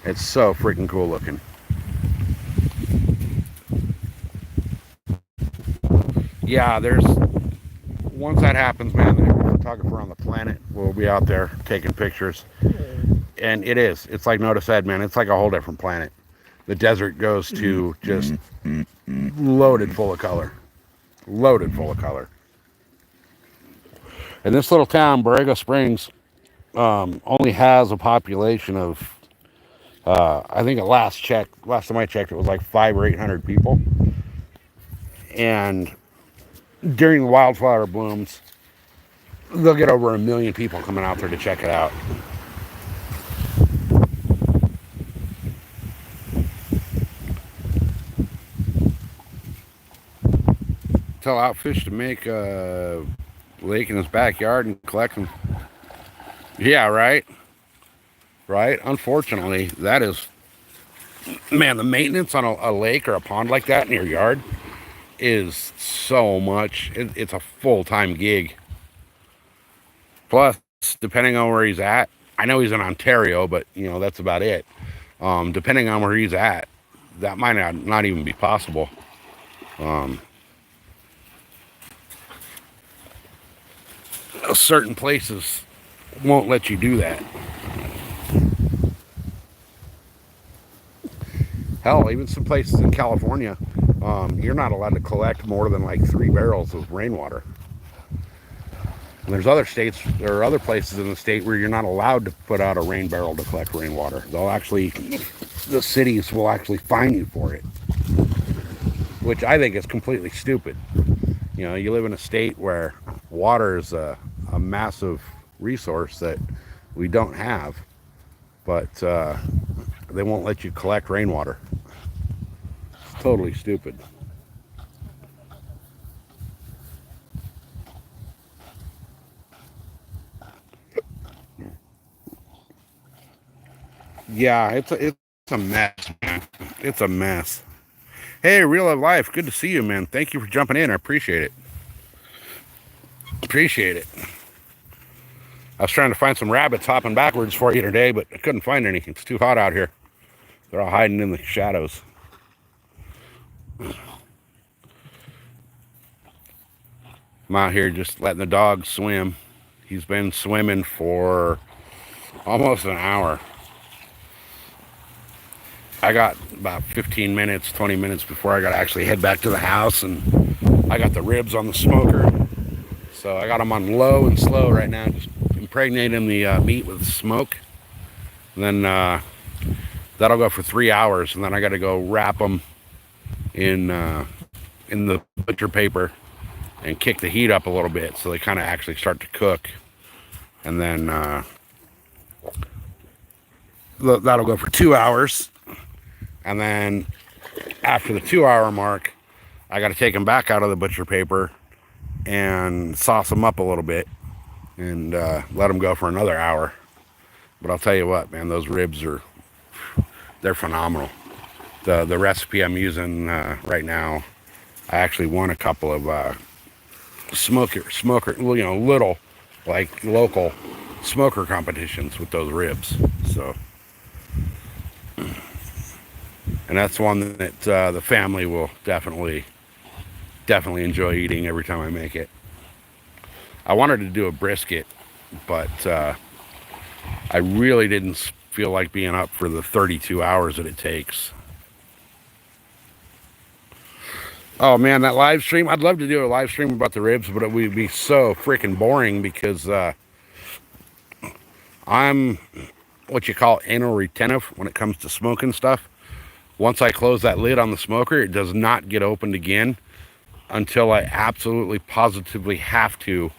It's so freaking cool looking. Yeah, once that happens, man, every photographer on the planet will be out there taking pictures. And it's like Noda said, man, it's like a whole different planet. The desert goes to just loaded full of color. Loaded full of color. And this little town, Borrego Springs, only has a population of, I think last time I checked, it was like 500 or 800 people. And during the wildflower blooms, they'll get over 1 million people coming out there to check it out. Tell Outfish to make a lake in his backyard and collect them. Yeah, right. Unfortunately, that is, man, the maintenance on a lake or a pond like that in your yard is so much. It's a full-time gig. Plus, depending on where he's at, I know he's in Ontario, but that's about it. Depending on where he's at, that might not even be possible. Certain places won't let you do that. Hell, even some places in California, you're not allowed to collect more than like 3 barrels of rainwater. And there's other states or other places in the state where you're not allowed to put out a rain barrel to collect rainwater. The cities will actually fine you for it. which I think is completely stupid. You know, you live in a state where water is a massive resource that we don't have, but they won't let you collect rainwater. It's totally stupid. Yeah, it's a mess, man. It's a mess. Hey, real life, good to see you, man. Thank you for jumping in. I appreciate it. Appreciate it. I was trying to find some rabbits hopping backwards for you today, but I couldn't find any. It's too hot out here. They're all hiding in the shadows. I'm out here just letting the dog swim. He's been swimming for almost an hour. I got about 15 minutes, 20 minutes before I got to actually head back to the house, and I got the ribs on the smoker. So I got them on low and slow right now, just impregnating the meat with smoke. And then that'll go for 3 hours, and then I got to go wrap them in the butcher paper and kick the heat up a little bit so they kind of actually start to cook. And then that'll go for 2 hours. And then after the 2 hour mark, I got to take them back out of the butcher paper and sauce them up a little bit and let them go for another hour. But I'll tell you what, man, those ribs they're phenomenal. The recipe I'm using right now, I actually won a couple of smoker, you know, little, like local smoker competitions with those ribs. So, and that's one that the family will definitely enjoy eating every time I make it. I wanted to do a brisket, but I really didn't feel like being up for the 32 hours that it takes. Oh man, that live stream, I'd love to do a live stream about the ribs, but it would be so freaking boring because I'm what you call anal retentive when it comes to smoking stuff. Once I close that lid on the smoker, it does not get opened again until I absolutely positively have to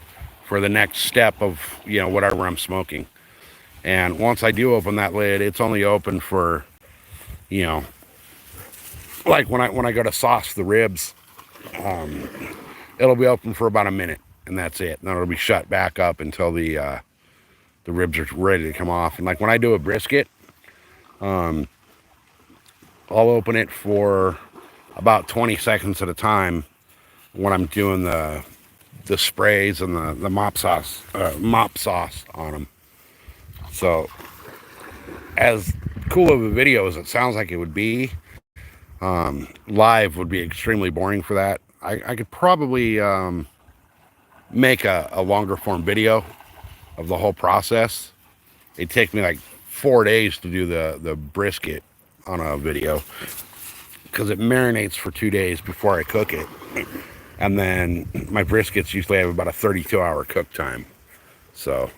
for the next step of, you know, whatever I'm smoking. And once I do open that lid, it's only open for, you know, like when I go to sauce the ribs, it'll be open for about a minute, and that's it. And then it'll be shut back up until the ribs are ready to come off. And like when I do a brisket, I'll open it for about 20 seconds at a time when I'm doing the sprays and the mop sauce on them. So as cool of a video as it sounds like it would be, live would be extremely boring for that. I could probably make a longer form video of the whole process. It'd take me like 4 days to do the brisket on a video because it marinates for 2 days before I cook it. And then my briskets usually have about a 32-hour cook time. So,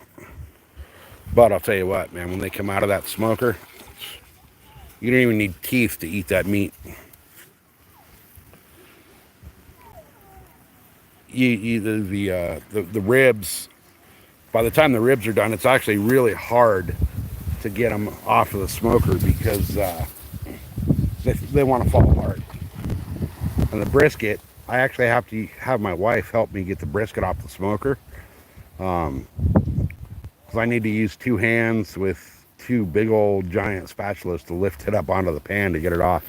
but I'll tell you what, man, when they come out of that smoker, you don't even need teeth to eat that meat. The ribs, by the time the ribs are done, it's actually really hard to get them off of the smoker because they want to fall apart. And the brisket, I actually have to have my wife help me get the brisket off the smoker. Because I need to use 2 hands with 2 big old giant spatulas to lift it up onto the pan to get it off.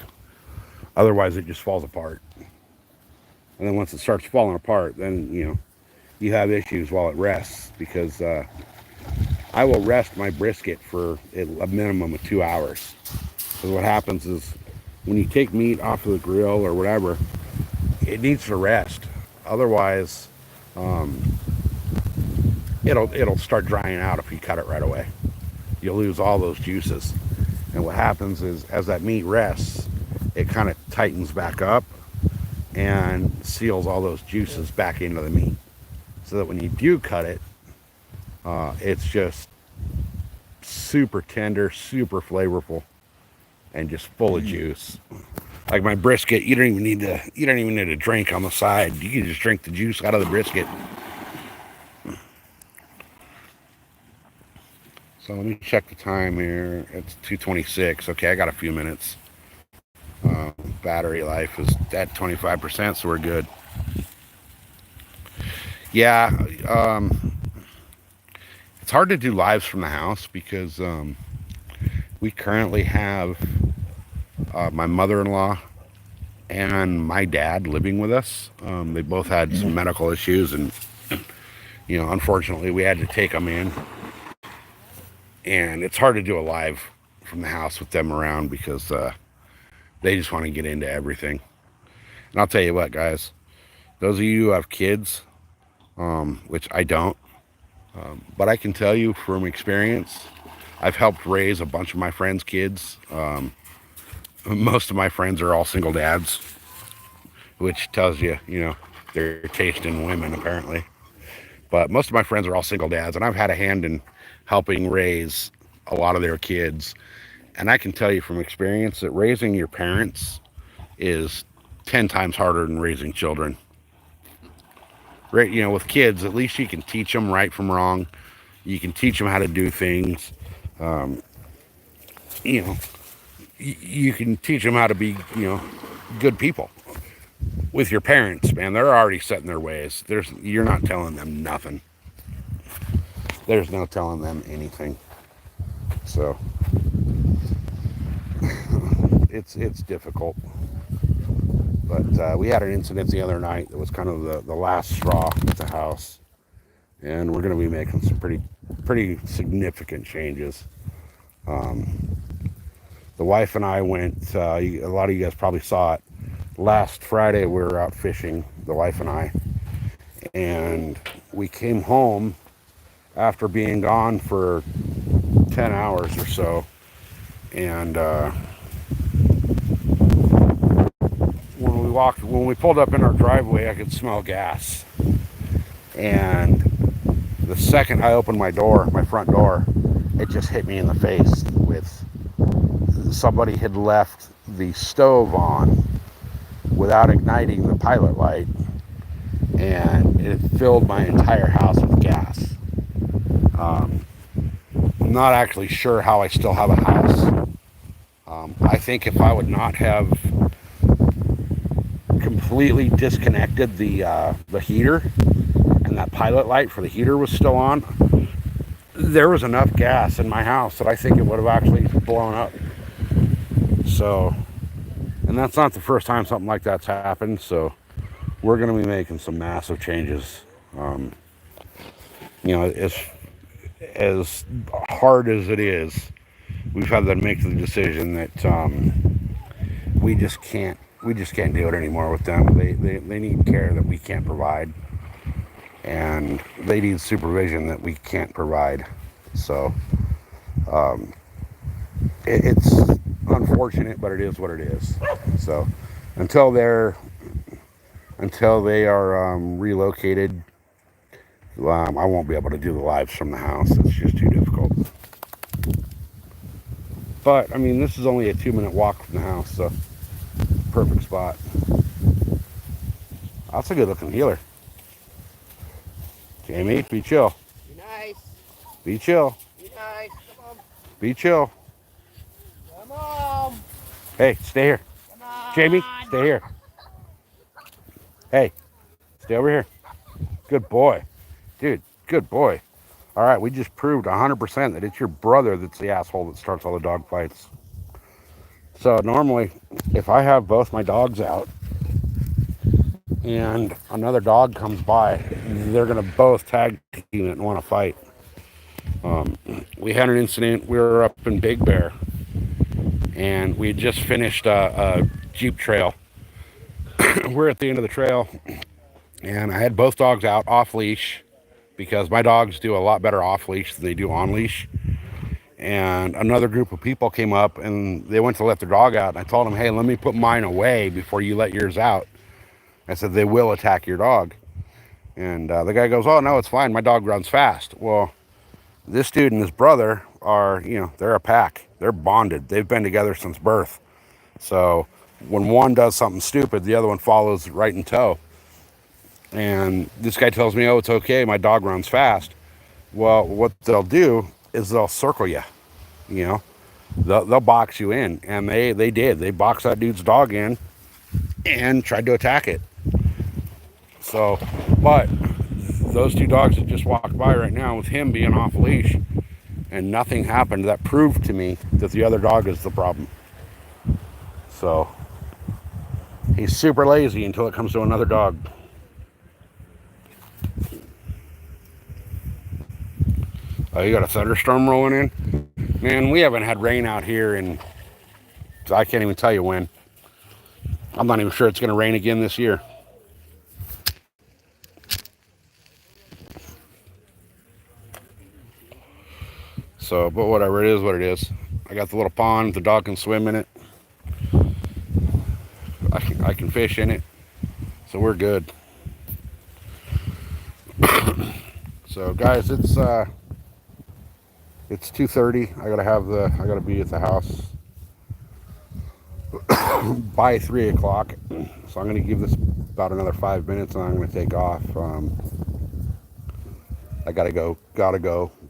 Otherwise, it just falls apart. And then once it starts falling apart, then, you know, you have issues while it rests because I will rest my brisket for a minimum of 2 hours. Because what happens is when you take meat off of the grill or whatever, it needs to rest. Otherwise, it'll start drying out if you cut it right away. You'll lose all those juices. And what happens is as that meat rests, it kind of tightens back up and seals all those juices back into the meat. So that when you do cut it, it's just super tender, super flavorful, and just full of juice. Like my brisket, you don't even need a drink on the side. You can just drink the juice out of the brisket. So let me check the time here. It's 2:26. Okay, I got a few minutes. Battery life is at 25%, so we're good. Yeah, it's hard to do lives from the house because we currently have my mother-in-law and my dad living with us. They both had some medical issues, and unfortunately, we had to take them in. And it's hard to do a live from the house with them around because they just want to get into everything. And I'll tell you what, guys, those of you who have kids, which I don't, but I can tell you from experience, I've helped raise a bunch of my friends' kids. Most of my friends are all single dads, which tells you, their taste in women, apparently. But most of my friends are all single dads, and I've had a hand in helping raise a lot of their kids. And I can tell you from experience that raising your parents is 10 times harder than raising children. Right? With kids, at least you can teach them right from wrong. You can teach them how to do things. Um, you know, you can teach them how to be, good people. With your parents, man, they're already set in their ways. You're not telling them nothing. There's no telling them anything. So it's difficult. But we had an incident the other night that was kind of the last straw at the house, and we're going to be making some pretty significant changes. The wife and I went. A lot of you guys probably saw it. Last Friday we were out fishing, the wife and I, and we came home after being gone for 10 hours or so, and when we pulled up in our driveway, I could smell gas. And the second I opened my front door, it just hit me in the face with somebody had left the stove on without igniting the pilot light, and it filled my entire house with gas. I'm not actually sure how I still have a house. I think if I would not have completely disconnected the heater, and that pilot light for the heater was still on, there was enough gas in my house that I think it would have actually blown up. So, and that's not the first time something like that's happened. So we're going to be making some massive changes. As hard as it is, we've had to make the decision that we just can't do it anymore with them. They need care that we can't provide, and they need supervision that we can't provide. So it's unfortunate, but it is what it is. So until they are relocated, I won't be able to do the lives from the house. It's just too difficult. But I mean, this is only a 2-minute walk from the house, so perfect spot. That's a good looking healer. Jamie, be chill. Be nice. Be chill. Be nice. Come on. Be chill. Come on. Hey, stay here. Come on. Jamie, stay here. Hey, stay over here. Good boy. Dude, good boy. All right, we just proved 100% that it's your brother that's the asshole that starts all the dog fights. So normally, if I have both my dogs out and another dog comes by, they're going to both tag team it and want to fight. We had an incident. We were up in Big Bear, and we had just finished a Jeep trail. We're at the end of the trail, and I had both dogs out off leash because my dogs do a lot better off leash than they do on leash. And another group of people came up, and they went to let their dog out, and I told them, hey, let me put mine away before you let yours out. I said, they will attack your dog. And the guy goes, oh, no, it's fine. My dog runs fast. Well, this dude and his brother are, they're a pack. They're bonded. They've been together since birth. So when one does something stupid, the other one follows right in tow. And this guy tells me, oh, it's okay, my dog runs fast. Well, what they'll do is they'll circle you, you know, they'll box you in. And they did. They boxed that dude's dog in and tried to attack it. So, but those two dogs that just walked by right now with him being off leash and nothing happened, that proved to me that the other dog is the problem. So he's super lazy until it comes to another dog. Oh, you got a thunderstorm rolling in? Man, we haven't had rain out here in, I can't even tell you when. I'm not even sure it's going to rain again this year. So, but whatever, it is what it is. I got the little pond, the dog can swim in it. I can fish in it. So we're good. So guys, it's 2:30. I gotta be at the house by 3 o'clock. So I'm gonna give this about another 5 minutes and I'm gonna take off. I gotta go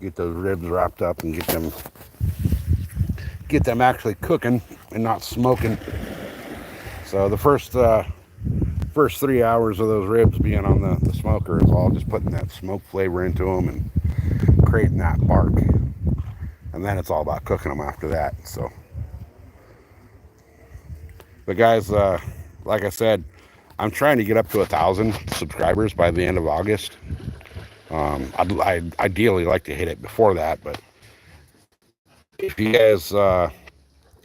get those ribs wrapped up and get them actually cooking and not smoking. So the first 3 hours of those ribs being on the smoker is all just putting that smoke flavor into them and creating that bark. And then it's all about cooking them after that. So, but guys, like I said, I'm trying to get up to 1,000 subscribers by the end of August. I'd ideally like to hit it before that, but if you guys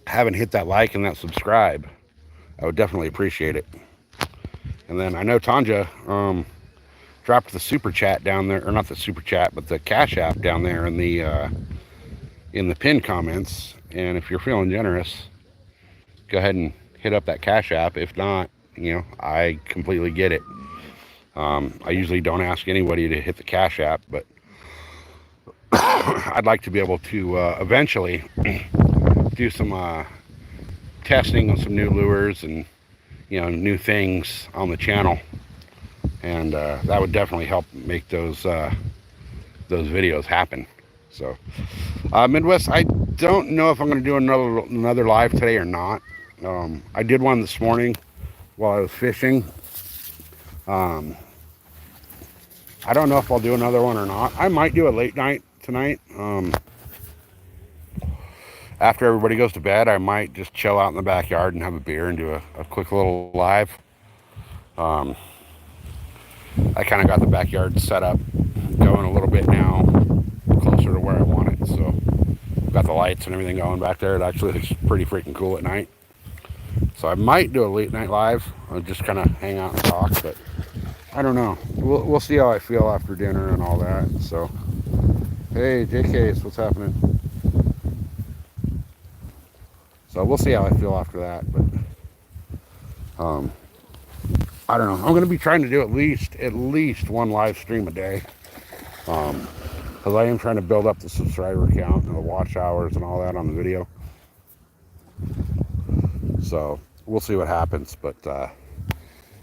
haven't hit that like and that subscribe, I would definitely appreciate it. And then I know Tanja dropped the super chat down there, or not the super chat, but the Cash App down there in the pinned comments. And if you're feeling generous, go ahead and hit up that Cash App. If not, I completely get it. I usually don't ask anybody to hit the Cash App, but I'd like to be able to eventually do some testing on some new lures and new things on the channel, and that would definitely help make those videos happen. So Midwest, I don't know if I'm going to do another live today or not. I did one this morning while I was fishing. I don't know if I'll do another one or not. I might do a late night tonight. After everybody goes to bed, I might just chill out in the backyard and have a beer and do a quick little live. I kind of got the backyard set up, going a little bit now, closer to where I want it. So got the lights and everything going back there. It actually looks pretty freaking cool at night. So I might do a late night live. I'll just kind of hang out and talk, but I don't know. We'll see how I feel after dinner and all that. So, hey, JK's, what's happening? So we'll see how I feel after that. But I don't know. I'm going to be trying to do at least one live stream a day. Because I am trying to build up the subscriber count and the watch hours and all that on the video. So we'll see what happens. But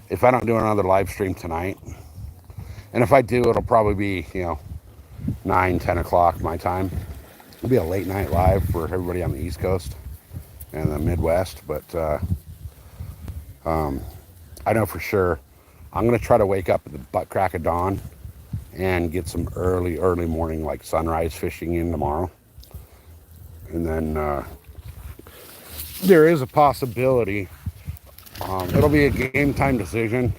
if I don't do another live stream tonight, and if I do, it'll probably be 9, 10 o'clock my time. It'll be a late night live for everybody on the East Coast and the Midwest. But I know for sure I'm going to try to wake up at the butt crack of dawn and get some early morning, like sunrise fishing in tomorrow. And then there is a possibility, it'll be a game time decision,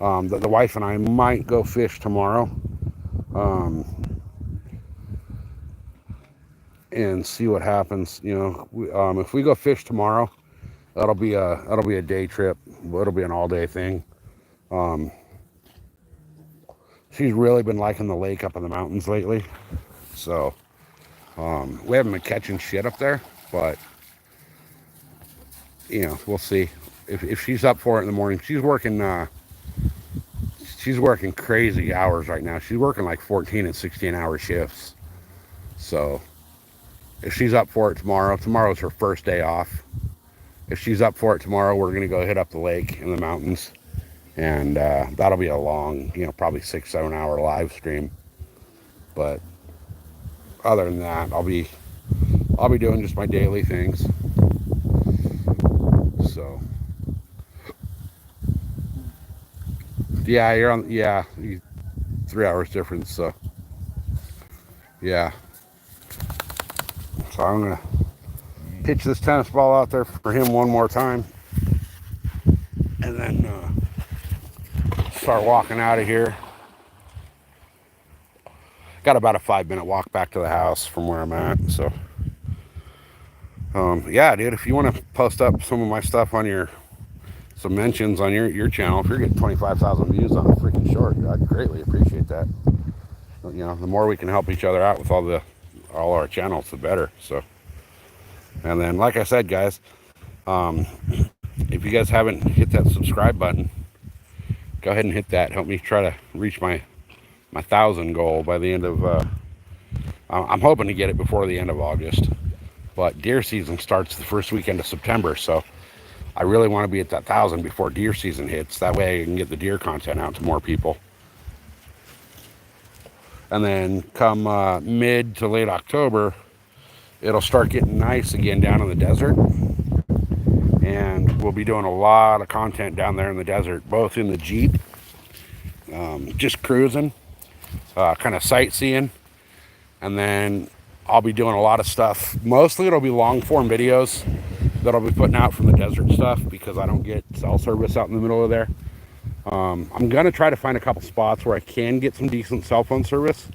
that the wife and I might go fish tomorrow, and see what happens. If we go fish tomorrow, that'll be a day trip. It'll be an all-day thing. She's really been liking the lake up in the mountains lately, so we haven't been catching shit up there, but we'll see if she's up for it in the morning. She's working crazy hours right now. She's working like 14 and 16 hour shifts. So if she's up for it tomorrow's her first day off, if she's up for it tomorrow, we're gonna go hit up the lake in the mountains, and that'll be a long, probably 6-7 hour live stream. But other than that, I'll be doing just my daily things. So yeah, you're on. Yeah, 3 hours difference. So yeah. So I'm gonna pitch this tennis ball out there for him one more time, and then start walking out of here. Got about a 5-minute walk back to the house from where I'm at. So yeah, dude, if you want to post up some of my stuff on some mentions on your channel, if you're getting 25,000 views on a freaking short, I'd greatly appreciate that. The more we can help each other out with all our channels, the better. So, and then, like I said, guys, if you guys haven't hit that subscribe button, go ahead and hit that. Help me try to reach my 1,000 goal by the end of. I'm hoping to get it before the end of August, but deer season starts the first weekend of September, so I really want to be at that 1,000 before deer season hits. That way I can get the deer content out to more people. And then come mid to late October, it'll start getting nice again down in the desert. And we'll be doing a lot of content down there in the desert, both in the Jeep, just cruising, kind of sightseeing. And then I'll be doing a lot of stuff. Mostly it'll be long form videos that I'll be putting out from the desert stuff, because I don't get cell service out in the middle of there. I'm going to try to find a couple spots where I can get some decent cell phone service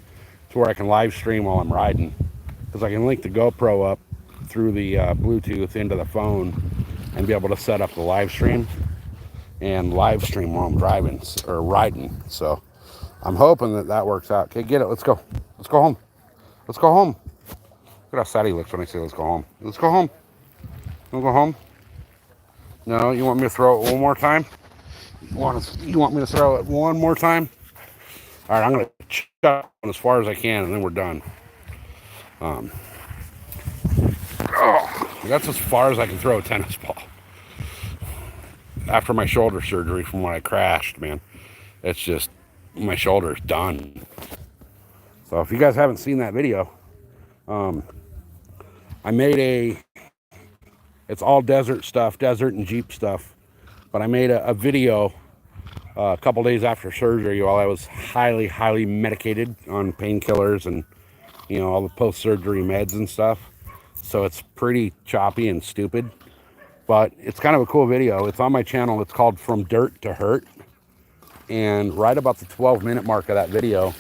to where I can live stream while I'm riding, because I can link the GoPro up through the Bluetooth into the phone and be able to set up the live stream and live stream while I'm driving or riding. So I'm hoping that works out. Okay, get it. Let's go. Let's go home. Let's go home. Look at how sad he looks when I say let's go home. Let's go home. You want to go home? No, you want me to throw it one more time? You want me to throw it one more time? All right, I'm going to chuck as far as I can, and then we're done. That's as far as I can throw a tennis ball. After my shoulder surgery from when I crashed, man, it's just, my shoulder's done. So if you guys haven't seen that video, I made it's all desert stuff, desert and Jeep stuff, but I made a video a couple days after surgery while I was highly, highly medicated on painkillers and, all the post-surgery meds and stuff. So it's pretty choppy and stupid, but it's kind of a cool video. It's on my channel. It's called From Dirt to Hurt. And right about the 12-minute mark of that video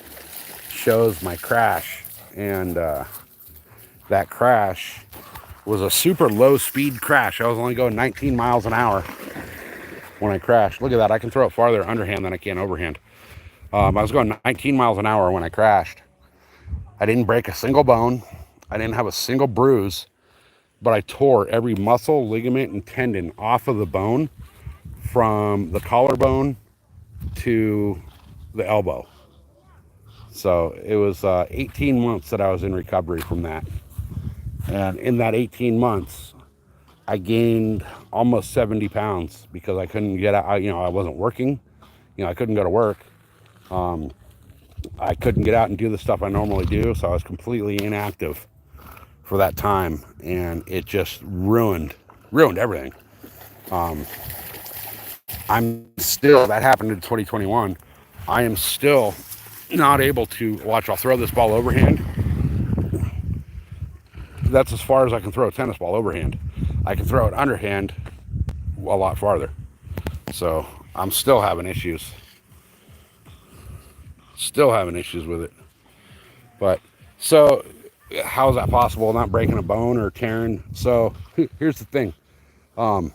shows my crash. And that crash was a super low speed crash. I was only going 19 miles an hour when I crashed. Look at that. I can throw it farther underhand than I can overhand. I was going 19 miles an hour when I crashed. I didn't break a single bone. I didn't have a single bruise, but I tore every muscle, ligament, and tendon off of the bone from the collarbone to the elbow. So it was 18 months that I was in recovery from that. And in that 18 months, I gained almost 70 pounds because I couldn't get out. I wasn't working. I couldn't go to work. I couldn't get out and do the stuff I normally do. So I was completely inactive for that time. And it just ruined everything. That happened in 2021. I am still not able to watch. I'll throw this ball overhand. That's as far as I can throw a tennis ball overhand. I can throw it underhand a lot farther. So I'm still having issues. Still having issues with it. But so how is that possible? Not breaking a bone or tearing? So here's the thing. I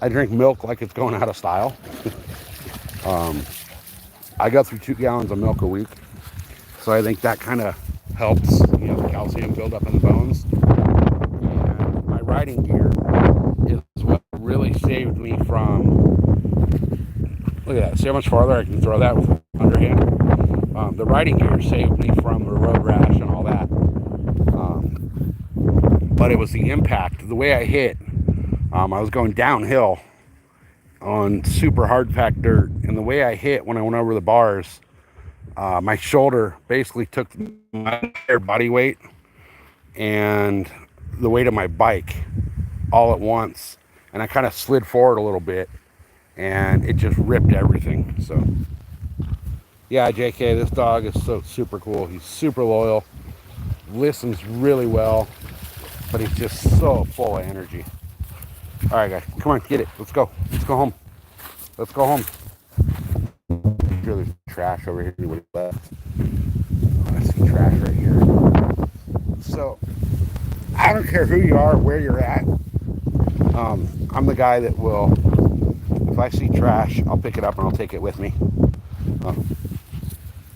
drink milk like it's going out of style. I go through 2 gallons of milk a week. So I think that kind of helps, the calcium build up in the bones. And my riding gear is what really saved me from, look at that, see how much farther I can throw that with underhand? The riding gear saved me from the road rash and all that. But it was the impact, the way I hit I was going downhill on super hard packed dirt, and the way I hit when I went over the bars, my shoulder basically took my entire body weight and the weight of my bike all at once, and I kind of slid forward a little bit, and it just ripped everything. So yeah, JK, this dog is so super cool. He's super loyal, listens really well, but he's just so full of energy. All right, guys, come on, get it. Let's go. Let's go home. Let's go home. I'm sure there's trash over here we left. I see trash right here. So I don't care who you are, where you're at. I'm the guy that will, if I see trash, I'll pick it up and I'll take it with me.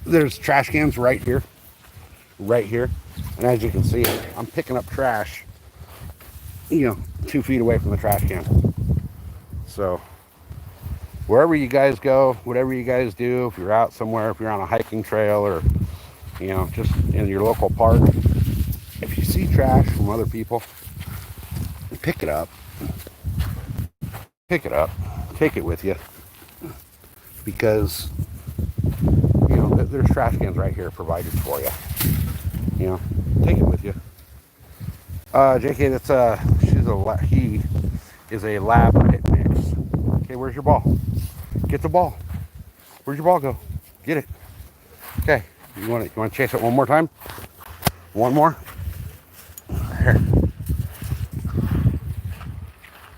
There's trash cans right here. And as you can see, I'm picking up trash, 2 feet away from the trash can. So wherever you guys go, whatever you guys do, if you're out somewhere, if you're on a hiking trail or, just in your local park, if you see trash from other people, pick it up. Pick it up. Take it with you. Because, there's trash cans right here provided for you. Take it with you. JK, he is a lab pit mix. Okay, where's your ball? Get the ball. Where'd your ball go? Get it. Okay, you want to chase it one more time? One more. Here.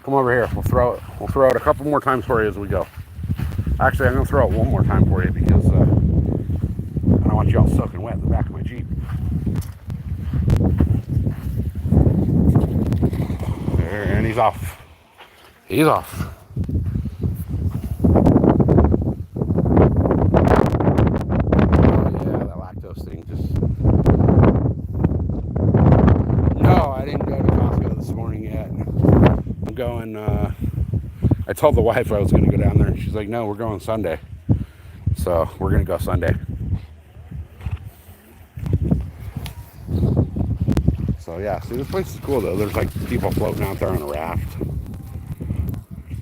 Come over here. We'll throw it a couple more times for you as we go. Actually, I'm gonna throw it one more time for you because I don't want you all soaking wet in the back of my Jeep. And he's off. He's off. No, I didn't go to Costco this morning yet. I'm going, I told the wife I was going to go down there, and she's like, no, we're going Sunday. So we're going to go Sunday. So yeah, see, this place is cool though. There's like people floating out there on a raft.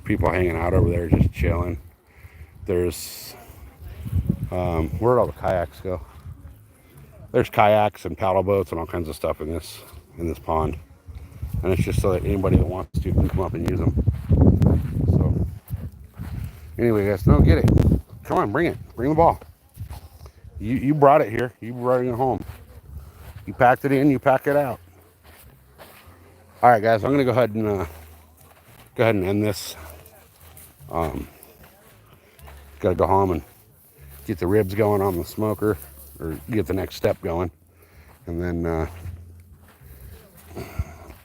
People hanging out over there just chilling. There's, where'd all the kayaks go? There's kayaks and paddle boats and all kinds of stuff in this pond. And it's just so that anybody that wants to can come up and use them. So anyway, guys, no, get it. Come on, bring it. Bring the ball. You brought it here. You brought it home. You packed it in, you pack it out. All right, guys, I'm gonna go ahead and end this. Gotta go home and get the ribs going on the smoker, or get the next step going, and then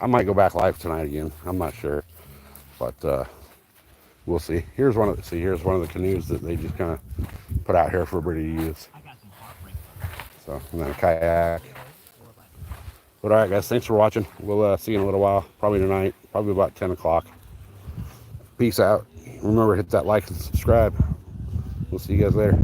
I might go back live tonight again. I'm not sure, but we'll see. Here's one of the canoes that they just kind of put out here for everybody to use. So, and then a kayak. But all right, guys, thanks for watching. We'll see you in a little while, probably tonight, probably about 10 o'clock. Peace out. Remember, hit that like and subscribe. We'll see you guys later.